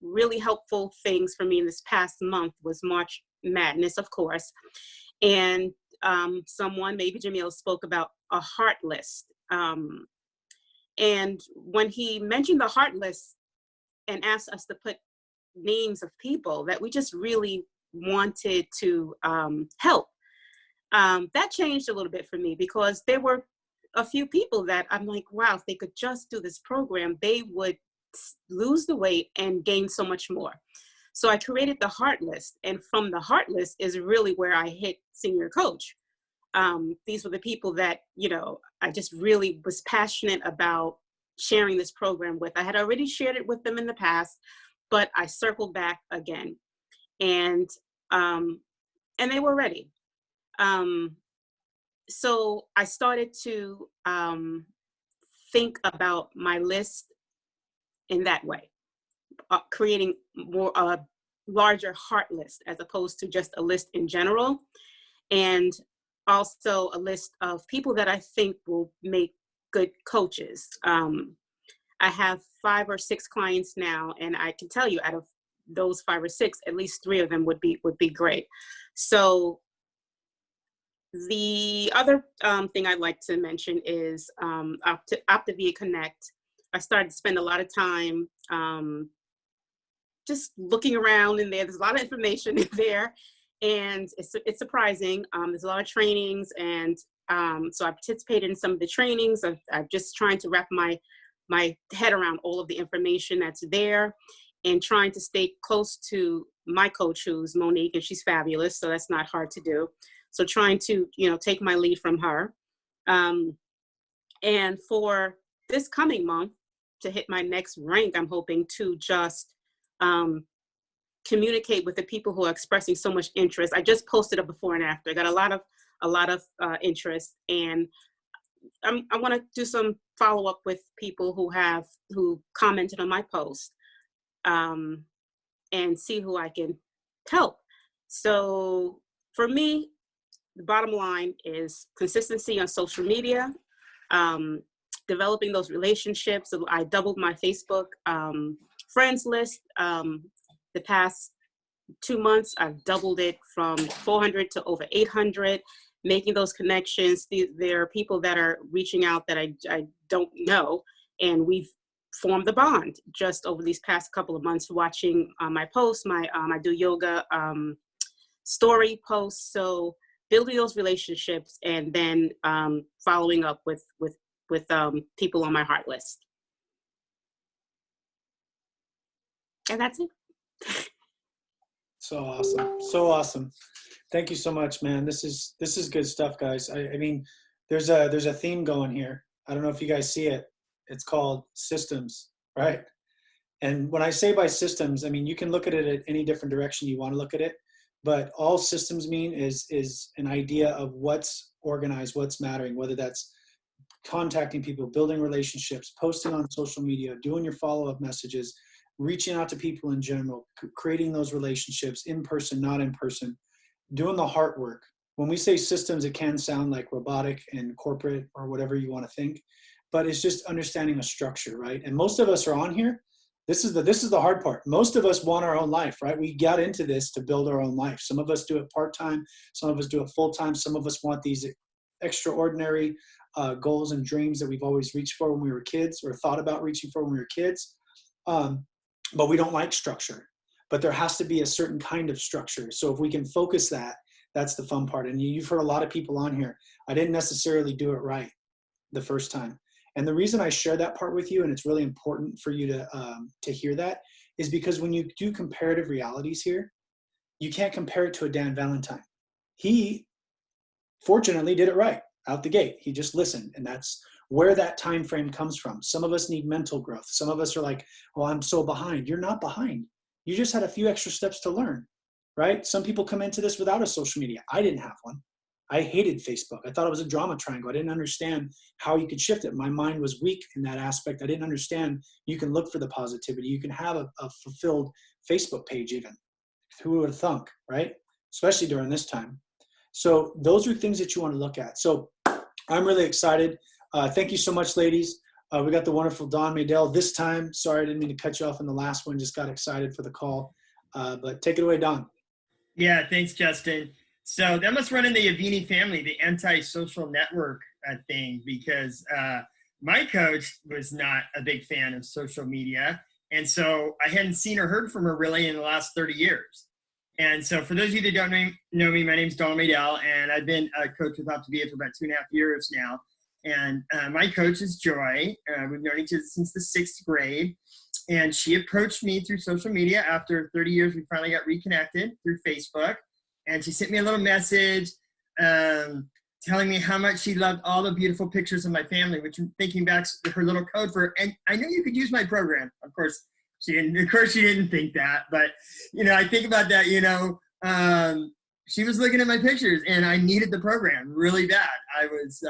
really helpful things for me in this past month was March Madness, of course. And someone, maybe Jamil, spoke about a heart list. And when he mentioned the heart list and asked us to put names of people that we just really wanted to help, that changed a little bit for me, because there were a few people that I'm like, wow, if they could just do this program, they would lose the weight and gain so much more. So I created the heart list, and from the heart list is really where I hit senior coach. These were the people that, I just really was passionate about sharing this program with. I had already shared it with them in the past, but I circled back again, and they were ready. So I started to think about my list in that way, creating more a larger heart list as opposed to just a list in general, and also a list of people that I think will make good coaches. I have 5 or 6 clients now, and I can tell you, out of those 5 or 6, at least 3 of them would be great. So the other thing I'd like to mention is Optavia Connect. I started to spend a lot of time just looking around in there. There's a lot of information in there, and it's surprising. There's a lot of trainings, and so I participated in some of the trainings. I'm just trying to wrap my head around all of the information that's there, and trying to stay close to my coach, who's Monique, and she's fabulous, so that's not hard to do. So trying to, take my lead from her. And for this coming month, to hit my next rank, I'm hoping to just communicate with the people who are expressing so much interest. I just posted a before and after. I got a lot of interest, and I want to do some follow up with people who commented on my post, and see who I can help. So for me, the bottom line is consistency on social media, developing those relationships. I doubled my Facebook friends list. The past 2 months, I've doubled it from 400 to over 800, making those connections. There are people that are reaching out that I don't know, and we've formed the bond just over these past couple of months, watching my posts. I do yoga story posts. So building those relationships, and then following up with people on my heart list. And that's it. So awesome. So awesome. Thank you so much, man. This is good stuff, guys. I mean, there's a theme going here. I don't know if you guys see it. It's called systems, right? And when I say by systems, I mean, you can look at it at any different direction you want to look at it, but all systems mean is an idea of what's organized, what's mattering, whether that's contacting people, building relationships, posting on social media, doing your follow-up messages, reaching out to people in general, creating those relationships in person, not in person, doing the heart work. When we say systems, it can sound like robotic and corporate or whatever you want to think, but it's just understanding a structure, right? And most of us are on here. This is the hard part. Most of us want our own life, right? We got into this to build our own life. Some of us do it part-time. Some of us do it full-time. Some of us want these extraordinary goals and dreams that we've always reached for when we were kids, or thought about reaching for when we were kids. but we don't like structure. But there has to be a certain kind of structure. So if we can focus that, that's the fun part. And you've heard a lot of people on here. I didn't necessarily do it right the first time. And the reason I share that part with you, and it's really important for you to hear that, is because when you do comparative realities here, you can't compare it to a Dan Valentine. He fortunately did it right out the gate. He just listened, and that's where that time frame comes from. Some of us need mental growth. Some of us are like, oh, I'm so behind. You're not behind. You just had a few extra steps to learn, right? Some people come into this without a social media. I didn't have one. I hated Facebook. I thought it was a drama triangle. I didn't understand how you could shift it. My mind was weak in that aspect. I didn't understand you can look for the positivity. You can have a fulfilled Facebook page even. Who would have thunk, right? Especially during this time. So those are things that you want to look at. So I'm really excited. Thank you so much, ladies. We got the wonderful Dawn Maydell this time. Sorry, I didn't mean to cut you off in the last one. Just got excited for the call. But take it away, Dawn. Yeah, thanks, Justin. So that must run in the Avini family, the anti-social network thing, because my coach was not a big fan of social media. And so I hadn't seen or heard from her really in the last 30 years. And so for those of you that don't know me, my name's Dawn Maydell, and I've been a coach with Optavia for about 2.5 years now. And my coach is Joy. We've known each other since the 6th grade. And she approached me through social media. After 30 years, we finally got reconnected through Facebook. And she sent me a little message telling me how much she loved all the beautiful pictures of my family, which I'm thinking back to her little code for, and I knew you could use my program. Of course, she didn't think that, but, you know, I think about that, you know, she was looking at my pictures and I needed the program really bad. I was,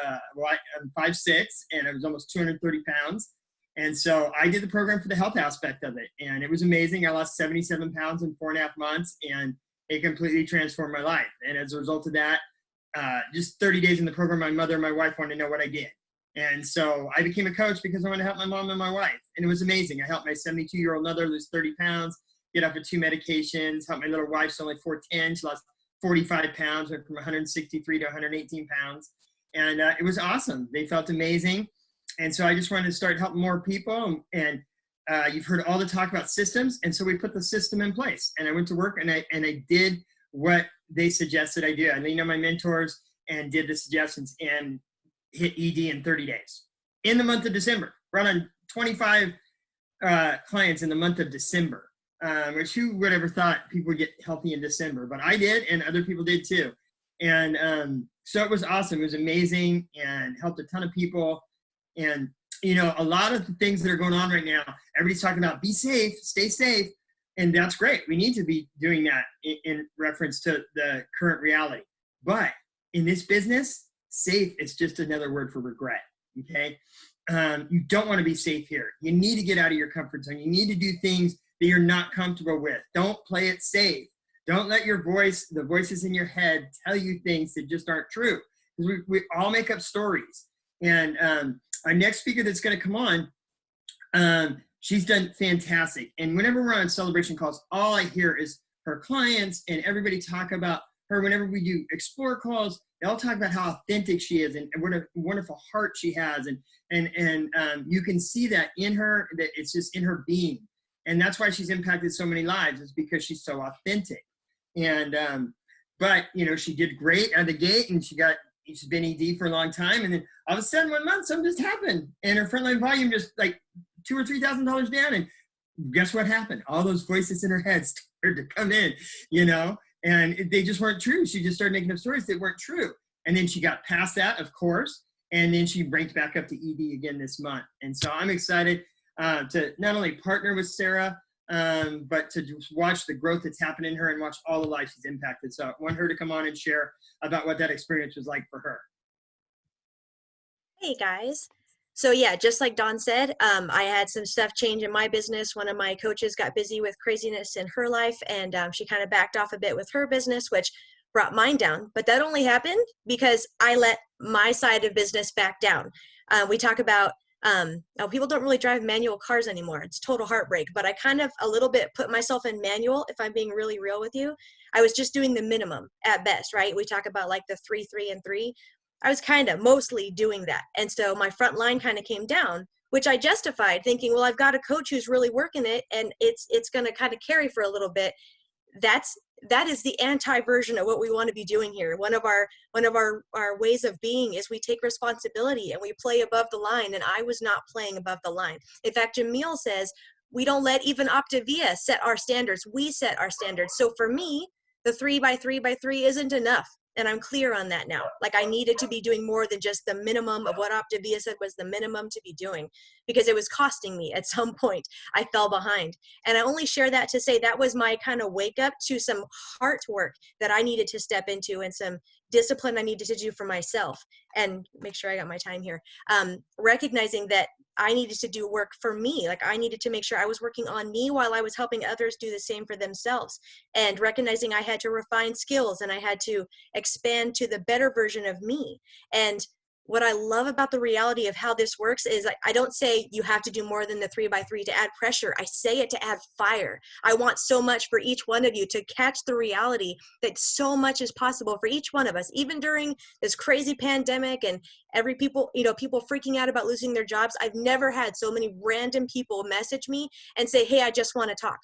I'm 5'6", and I was almost 230 pounds. And so I did the program for the health aspect of it. And it was amazing. I lost 77 pounds in 4.5 months, and it completely transformed my life. And as a result of that, just 30 days in the program, my mother and my wife wanted to know what I did. And so I became a coach because I wanted to help my mom and my wife. And it was amazing. I helped my 72-year-old mother lose 30 pounds, get off of 2 medications, helped my little wife, she's only 4'10", she lost 45 pounds, went from 163 to 118 pounds. And it was awesome. They felt amazing. And so I just wanted to start helping more people. And you've heard all the talk about systems. And so we put the system in place. And I went to work and I did what they suggested I do. I leaned on my mentors and did the suggestions and hit ED in 30 days. In the month of December, brought on 25 clients in the month of December, which who would ever thought people would get healthy in December? But I did, and other people did too. And so it was awesome. It was amazing and helped a ton of people. And, you know, a lot of the things that are going on right now, everybody's talking about be safe, stay safe. And that's great. We need to be doing that in reference to the current reality. But in this business, safe is just another word for regret, okay? You don't want to be safe here. You need to get out of your comfort zone. You need to do things that you're not comfortable with. Don't play it safe. Don't let your voice, the voices in your head, tell you things that just aren't true. Because we all make up stories. And our next speaker that's going to come on, she's done fantastic. And whenever we're on celebration calls, all I hear is her clients and everybody talk about her. Whenever we do explore calls, they all talk about how authentic she is and what a wonderful heart she has. And you can see that in her, that it's just in her being. And that's why she's impacted so many lives, is because she's so authentic. And, but, you know, she did great out of the gate, and she's been ED for a long time. And then all of a sudden 1 month, something just happened. And her frontline volume just like $2,000 or $3,000 down. And guess what happened? All those voices in her head started to come in, you know, and they just weren't true. She just started making up stories that weren't true. And then she got past that, of course. And then she ranked back up to ED again this month. And so I'm excited to not only partner with Sarah, but to just watch the growth that's happened in her and watch all the lives she's impacted. So I want her to come on and share about what that experience was like for her. Hey guys. So yeah, just like Dawn said, I had some stuff change in my business. One of my coaches got busy with craziness in her life, and she kind of backed off a bit with her business, which brought mine down. But that only happened because I let my side of business back down. We talk about people don't really drive manual cars anymore. It's total heartbreak. But I kind of a little bit put myself in manual, if I'm being really real with you. I was just doing the minimum at best, right? We talk about like the 3, 3, and 3. I was kind of mostly doing that. And so my front line kind of came down which I justified thinking, well, I've got a coach who's really working it and it's going to kind of carry for a little bit. That is the anti-version of what we want to be doing here. One of our ways of being is we take responsibility and we play above the line, and I was not playing above the line. In fact, Jamil says, we don't let even Optavia set our standards. We set our standards. So for me, the 3x3x3 isn't enough. And I'm clear on that now. Like, I needed to be doing more than just the minimum of what Optavia said was the minimum to be doing, because it was costing me at some point. I fell behind. And I only share that to say that was my kind of wake up to some heart work that I needed to step into and some discipline I needed to do for myself. And make sure I got my time here. Recognizing that I needed to do work for me. Like, I needed to make sure I was working on me while I was helping others do the same for themselves, and recognizing I had to refine skills and I had to expand to the better version of me. And what I love about the reality of how this works is I don't say you have to do more than the 3x3 to add pressure. I say it to add fire. I want so much for each one of you to catch the reality that so much is possible for each one of us, even during this crazy pandemic and people freaking out about losing their jobs. I've never had so many random people message me and say, hey, I just want to talk.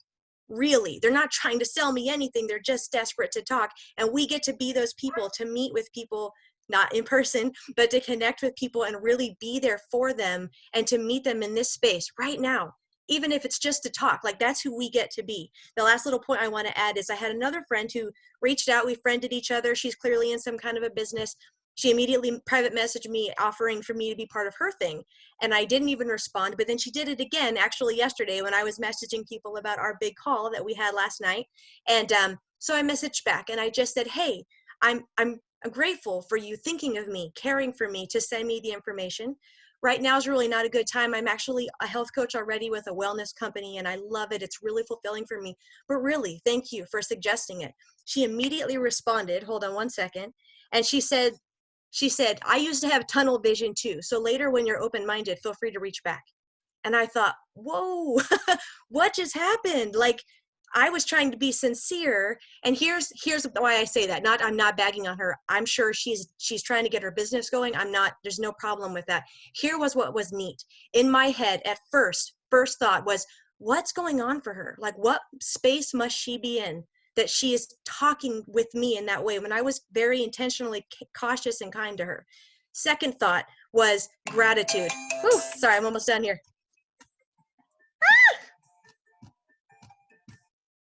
Really, they're not trying to sell me anything. They're just desperate to talk. And we get to be those people, to meet with people, not in person, but to connect with people and really be there for them and to meet them in this space right now, even if it's just to talk. Like, that's who we get to be. The last little point I want to add is I had another friend who reached out. We friended each other. She's clearly in some kind of a business. She immediately private messaged me offering for me to be part of her thing. And I didn't even respond, but then she did it again, actually yesterday, when I was messaging people about our big call that we had last night. And so I messaged back and I just said, hey, I'm grateful for you thinking of me, caring for me, to send me the information. Right now is really not a good time. I'm actually a health coach already with a wellness company, and I love it. It's really fulfilling for me. But really, thank you for suggesting it. She immediately responded, hold on one second, and she said, I used to have tunnel vision too. So later when you're open-minded, feel free to reach back. And I thought, whoa, what just happened? Like, I was trying to be sincere, and here's why I say that. I'm not bagging on her. I'm sure she's trying to get her business going. There's no problem with that. Here was what was neat. In my head at first thought was, what's going on for her? Like, what space must she be in that she is talking with me in that way, when I was very intentionally cautious and kind to her? Second thought was gratitude. Whew, sorry, I'm almost done here.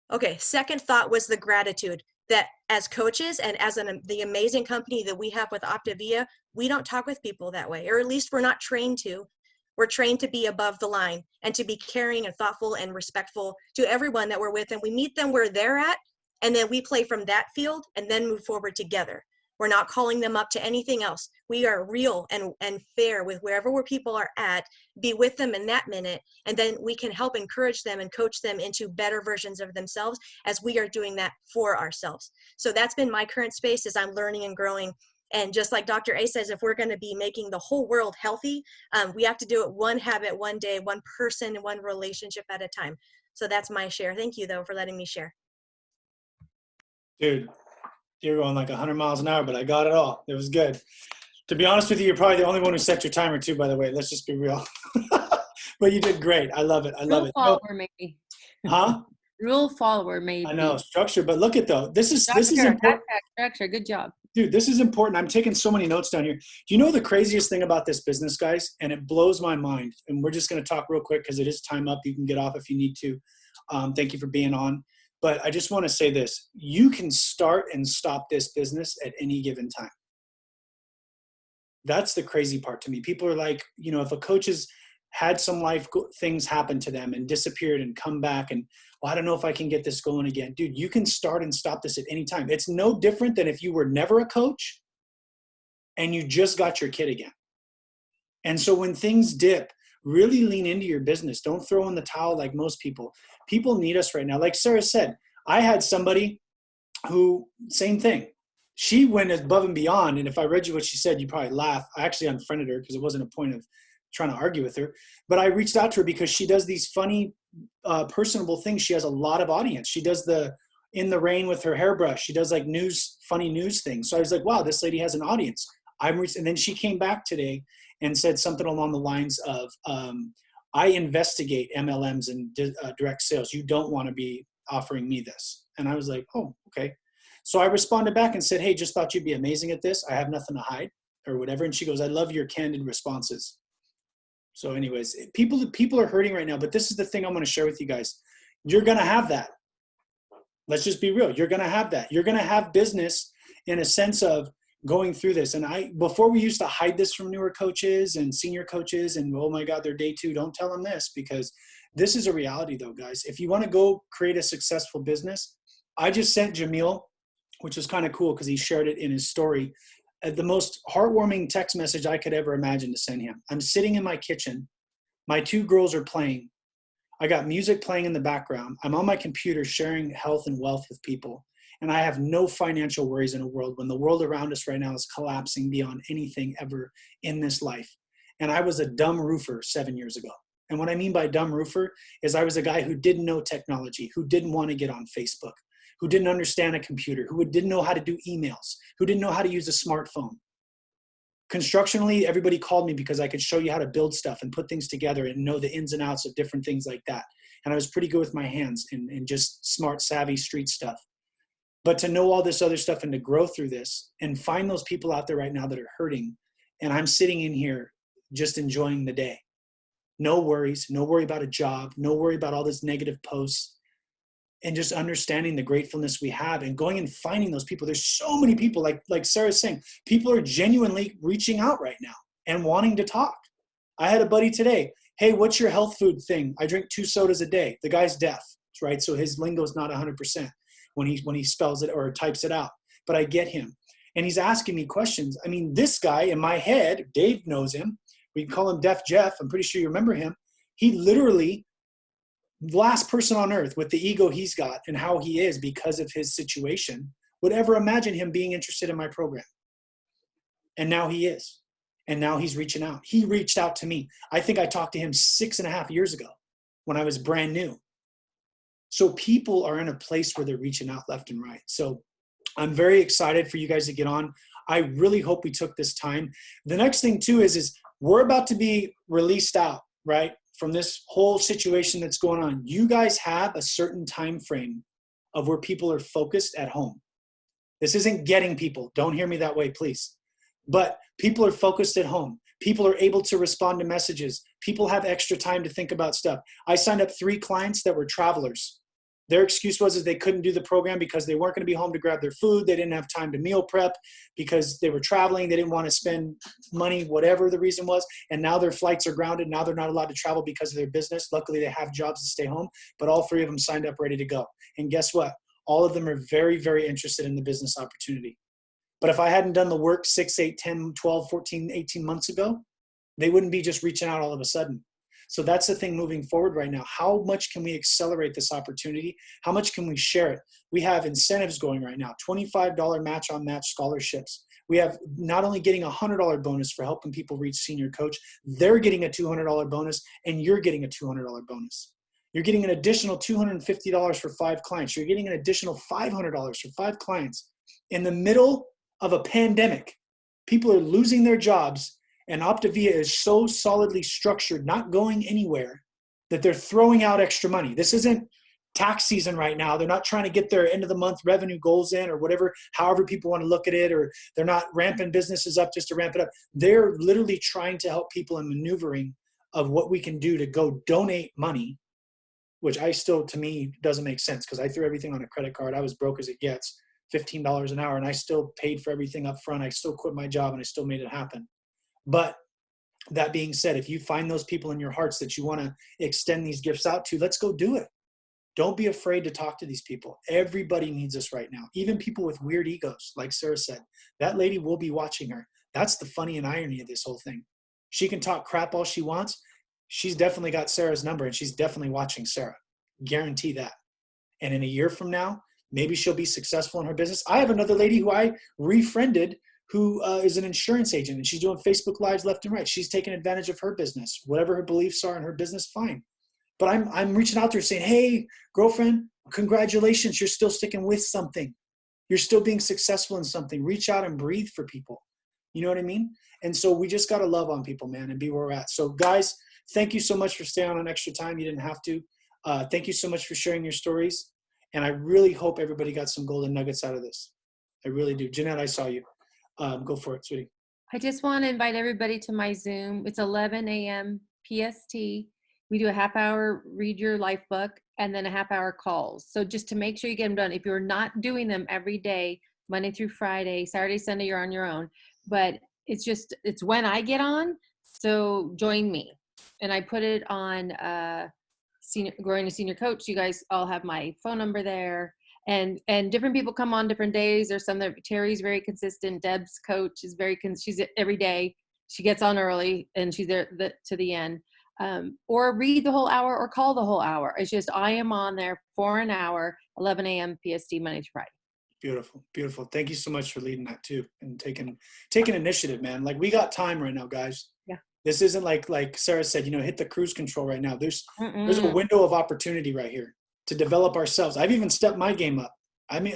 Okay, second thought was the gratitude that as coaches and as the amazing company that we have with Optavia, we don't talk with people that way, or at least we're not trained to. We're trained to be above the line and to be caring and thoughtful and respectful to everyone that we're with, and we meet them where they're at, and then we play from that field and then move forward together. We're not calling them up to anything else. We are real and fair with wherever people are at, be with them in that minute, and then we can help encourage them and coach them into better versions of themselves as we are doing that for ourselves. So that's been my current space as I'm learning and growing. And just like Dr. A says, if we're going to be making the whole world healthy, we have to do it one habit, one day, one person, one relationship at a time. So that's my share. Thank you, though, for letting me share. Dude, you're going like 100 miles an hour, but I got it all. It was good. To be honest with you, you're probably the only one who set your timer too, by the way. Let's just be real. But you did great. I love it. I love it. Follower, maybe. Huh? Rule follower, maybe. I know, structure, but look at though. This is important. Structure, good job. Dude, this is important. I'm taking so many notes down here. Do you know the craziest thing about this business, guys? And it blows my mind. And we're just going to talk real quick because it is time up. You can get off if you need to. Thank you for being on. But I just want to say this. You can start and stop this business at any given time. That's the crazy part to me. People are like, you know, if a coach has had some life things happen to them and disappeared and come back and, well, I don't know if I can get this going again. Dude, you can start and stop this at any time. It's no different than if you were never a coach and you just got your kid again. And so when things dip, really lean into your business. Don't throw in the towel like most people. People need us right now. Like Sarah said, I had somebody who, same thing. She went above and beyond. And if I read you what she said, you probably laugh. I actually unfriended her because it wasn't a point of trying to argue with her. But I reached out to her because she does these funny, personable things. She has a lot of audience. She does the in the rain with her hairbrush. She does like funny news things. So I was like, wow, this lady has an audience. And then she came back today and said something along the lines of, I investigate MLMs and direct sales. You don't want to be offering me this. And I was like, oh, okay. So I responded back and said, hey, just thought you'd be amazing at this. I have nothing to hide or whatever. And she goes, I love your candid responses. So anyways, people are hurting right now, but this is the thing I'm going to share with you guys. You're going to have that. Let's just be real. You're going to have that. You're going to have business in a sense of going through this. And before we used to hide this from newer coaches and senior coaches and, oh my God, they're day 2. Don't tell them this, because this is a reality though, guys. If you want to go create a successful business, I just sent Jamil, which was kind of cool because he shared it in his story, the most heartwarming text message I could ever imagine to send him. I'm sitting in my kitchen. My 2 girls are playing. I got music playing in the background. I'm on my computer sharing health and wealth with people. And I have no financial worries in a world when the world around us right now is collapsing beyond anything ever in this life. And I was a dumb roofer 7 years ago. And what I mean by dumb roofer is I was a guy who didn't know technology, who didn't want to get on Facebook, who didn't understand a computer, who didn't know how to do emails, who didn't know how to use a smartphone. Constructionally, everybody called me because I could show you how to build stuff and put things together and know the ins and outs of different things like that. And I was pretty good with my hands and just smart, savvy street stuff. But to know all this other stuff and to grow through this and find those people out there right now that are hurting, and I'm sitting in here just enjoying the day. No worries, no worry about a job, no worry about all this negative posts, and just understanding the gratefulness we have and going and finding those people. There's so many people, like Sarah's saying, people are genuinely reaching out right now and wanting to talk. I had a buddy today, hey, what's your health food thing? I drink 2 sodas a day. The guy's deaf, right? So his lingo is not 100% when he spells it or types it out, but I get him. And he's asking me questions. I mean, this guy in my head, Dave knows him. We can call him Deaf Jeff. I'm pretty sure you remember him. He literally, last person on earth with the ego he's got and how he is because of his situation, would ever imagine him being interested in my program. And now he is. And now he's reaching out. He reached out to me. I think I talked to him 6.5 years ago when I was brand new. So people are in a place where they're reaching out left and right. So I'm very excited for you guys to get on. I really hope we took this time. The next thing too is we're about to be released out, right? From this whole situation that's going on. You guys have a certain time frame of where people are focused at home. This isn't getting people. Don't hear me that way, please. But people are focused at home. People are able to respond to messages. People have extra time to think about stuff. I signed up 3 clients that were travelers. Their excuse was they couldn't do the program because they weren't going to be home to grab their food. They didn't have time to meal prep because they were traveling. They didn't want to spend money, whatever the reason was. And now their flights are grounded. Now they're not allowed to travel because of their business. Luckily, they have jobs to stay home. But all 3 of them signed up ready to go. And guess what? All of them are very, very interested in the business opportunity. But if I hadn't done the work 6, 8, 10, 12, 14, 18 months ago, they wouldn't be just reaching out all of a sudden. So that's the thing moving forward right now. How much can we accelerate this opportunity? How much can we share it? We have incentives going right now, $25 match-on-match scholarships. We have not only getting a $100 bonus for helping people reach senior coach, they're getting a $200 bonus, and you're getting a $200 bonus. You're getting an additional $250 for 5 clients. You're getting an additional $500 for 5 clients. In the middle of a pandemic, people are losing their jobs, and Optavia is so solidly structured, not going anywhere, that they're throwing out extra money. This isn't tax season right now. They're not trying to get their end of the month revenue goals in or whatever, however people want to look at it, or they're not ramping businesses up just to ramp it up. They're literally trying to help people in maneuvering of what we can do to go donate money, which to me, doesn't make sense because I threw everything on a credit card. I was broke as it gets, $15 an hour, and I still paid for everything up front. I still quit my job and I still made it happen. But that being said, if you find those people in your hearts that you want to extend these gifts out to, let's go do it. Don't be afraid to talk to these people. Everybody needs us right now. Even people with weird egos, like Sarah said. That lady will be watching her. That's the funny and irony of this whole thing. She can talk crap all she wants. She's definitely got Sarah's number, and she's definitely watching Sarah. Guarantee that. And in a year from now, maybe she'll be successful in her business. I have another lady who I refriended who is an insurance agent, and she's doing Facebook Lives left and right. She's taking advantage of her business. Whatever her beliefs are in her business, fine. But I'm reaching out to her saying, hey, girlfriend, congratulations. You're still sticking with something. You're still being successful in something. Reach out and breathe for people. You know what I mean? And so we just got to love on people, man, and be where we're at. So guys, thank you so much for staying on extra time. You didn't have to. Thank you so much for sharing your stories. And I really hope everybody got some golden nuggets out of this. I really do. Jeanette, I saw you. Go for it, sweetie. I just want to invite everybody to my Zoom. It's 11 a.m. PST. We do a half hour read your life book and then a half hour calls. So just to make sure you get them done. If you're not doing them every day, Monday through Friday, Saturday, Sunday, you're on your own. But it's when I get on. So join me. And I put it on Growing a Senior Coach. You guys all have my phone number there. And different people come on different days. There's some that Terry's very consistent. Deb's coach is she's every day. She gets on early and she's there to the end. Or read the whole hour or call the whole hour. It's just I am on there for an hour, 11 a.m. PST, Monday to Friday. Beautiful, beautiful. Thank you so much for leading that too and taking initiative, man. Like we got time right now, guys. Yeah. This isn't like Sarah said, hit the cruise control right now. There's a window of opportunity right here to develop ourselves. I've even stepped my game up. I mean,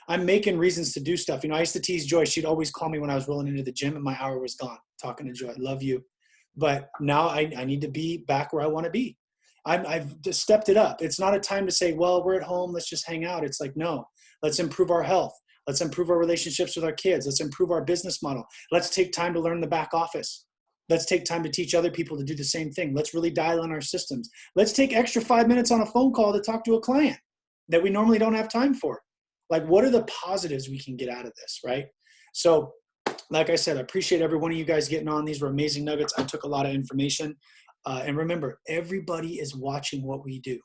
I'm making reasons to do stuff. I used to tease Joy. She'd always call me when I was rolling into the gym and my hour was gone. Talking to Joy, I love you. But now I need to be back where I want to be. I've just stepped it up. It's not a time to say, well, we're at home, let's just hang out. It's like, no, let's improve our health. Let's improve our relationships with our kids. Let's improve our business model. Let's take time to learn the back office. Let's take time to teach other people to do the same thing. Let's really dial in our systems. Let's take extra 5 minutes on a phone call to talk to a client that we normally don't have time for. Like, what are the positives we can get out of this, right? So, like I said, I appreciate every one of you guys getting on. These were amazing nuggets. I took a lot of information. And remember, everybody is watching what we do.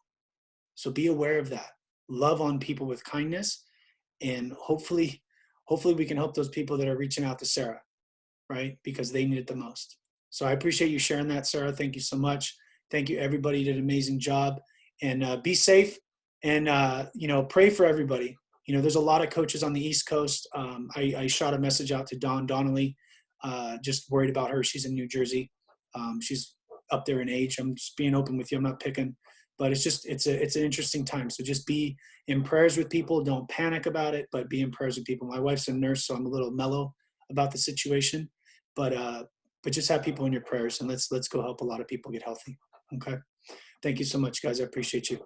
So be aware of that. Love on people with kindness. And hopefully we can help those people that are reaching out to Sarah, right? Because they need it the most. So I appreciate you sharing that, Sarah. Thank you so much. Thank you, everybody. You did an amazing job. And be safe and, pray for everybody. There's a lot of coaches on the East Coast. I shot a message out to Dawn Donnelly, just worried about her. She's in New Jersey. She's up there in age. I'm just being open with you. I'm not picking, but it's an interesting time. So just be in prayers with people. Don't panic about it, but be in prayers with people. My wife's a nurse, so I'm a little mellow about the situation, but just have people in your prayers and let's go help a lot of people get healthy. Okay. Thank you so much, guys. I appreciate you.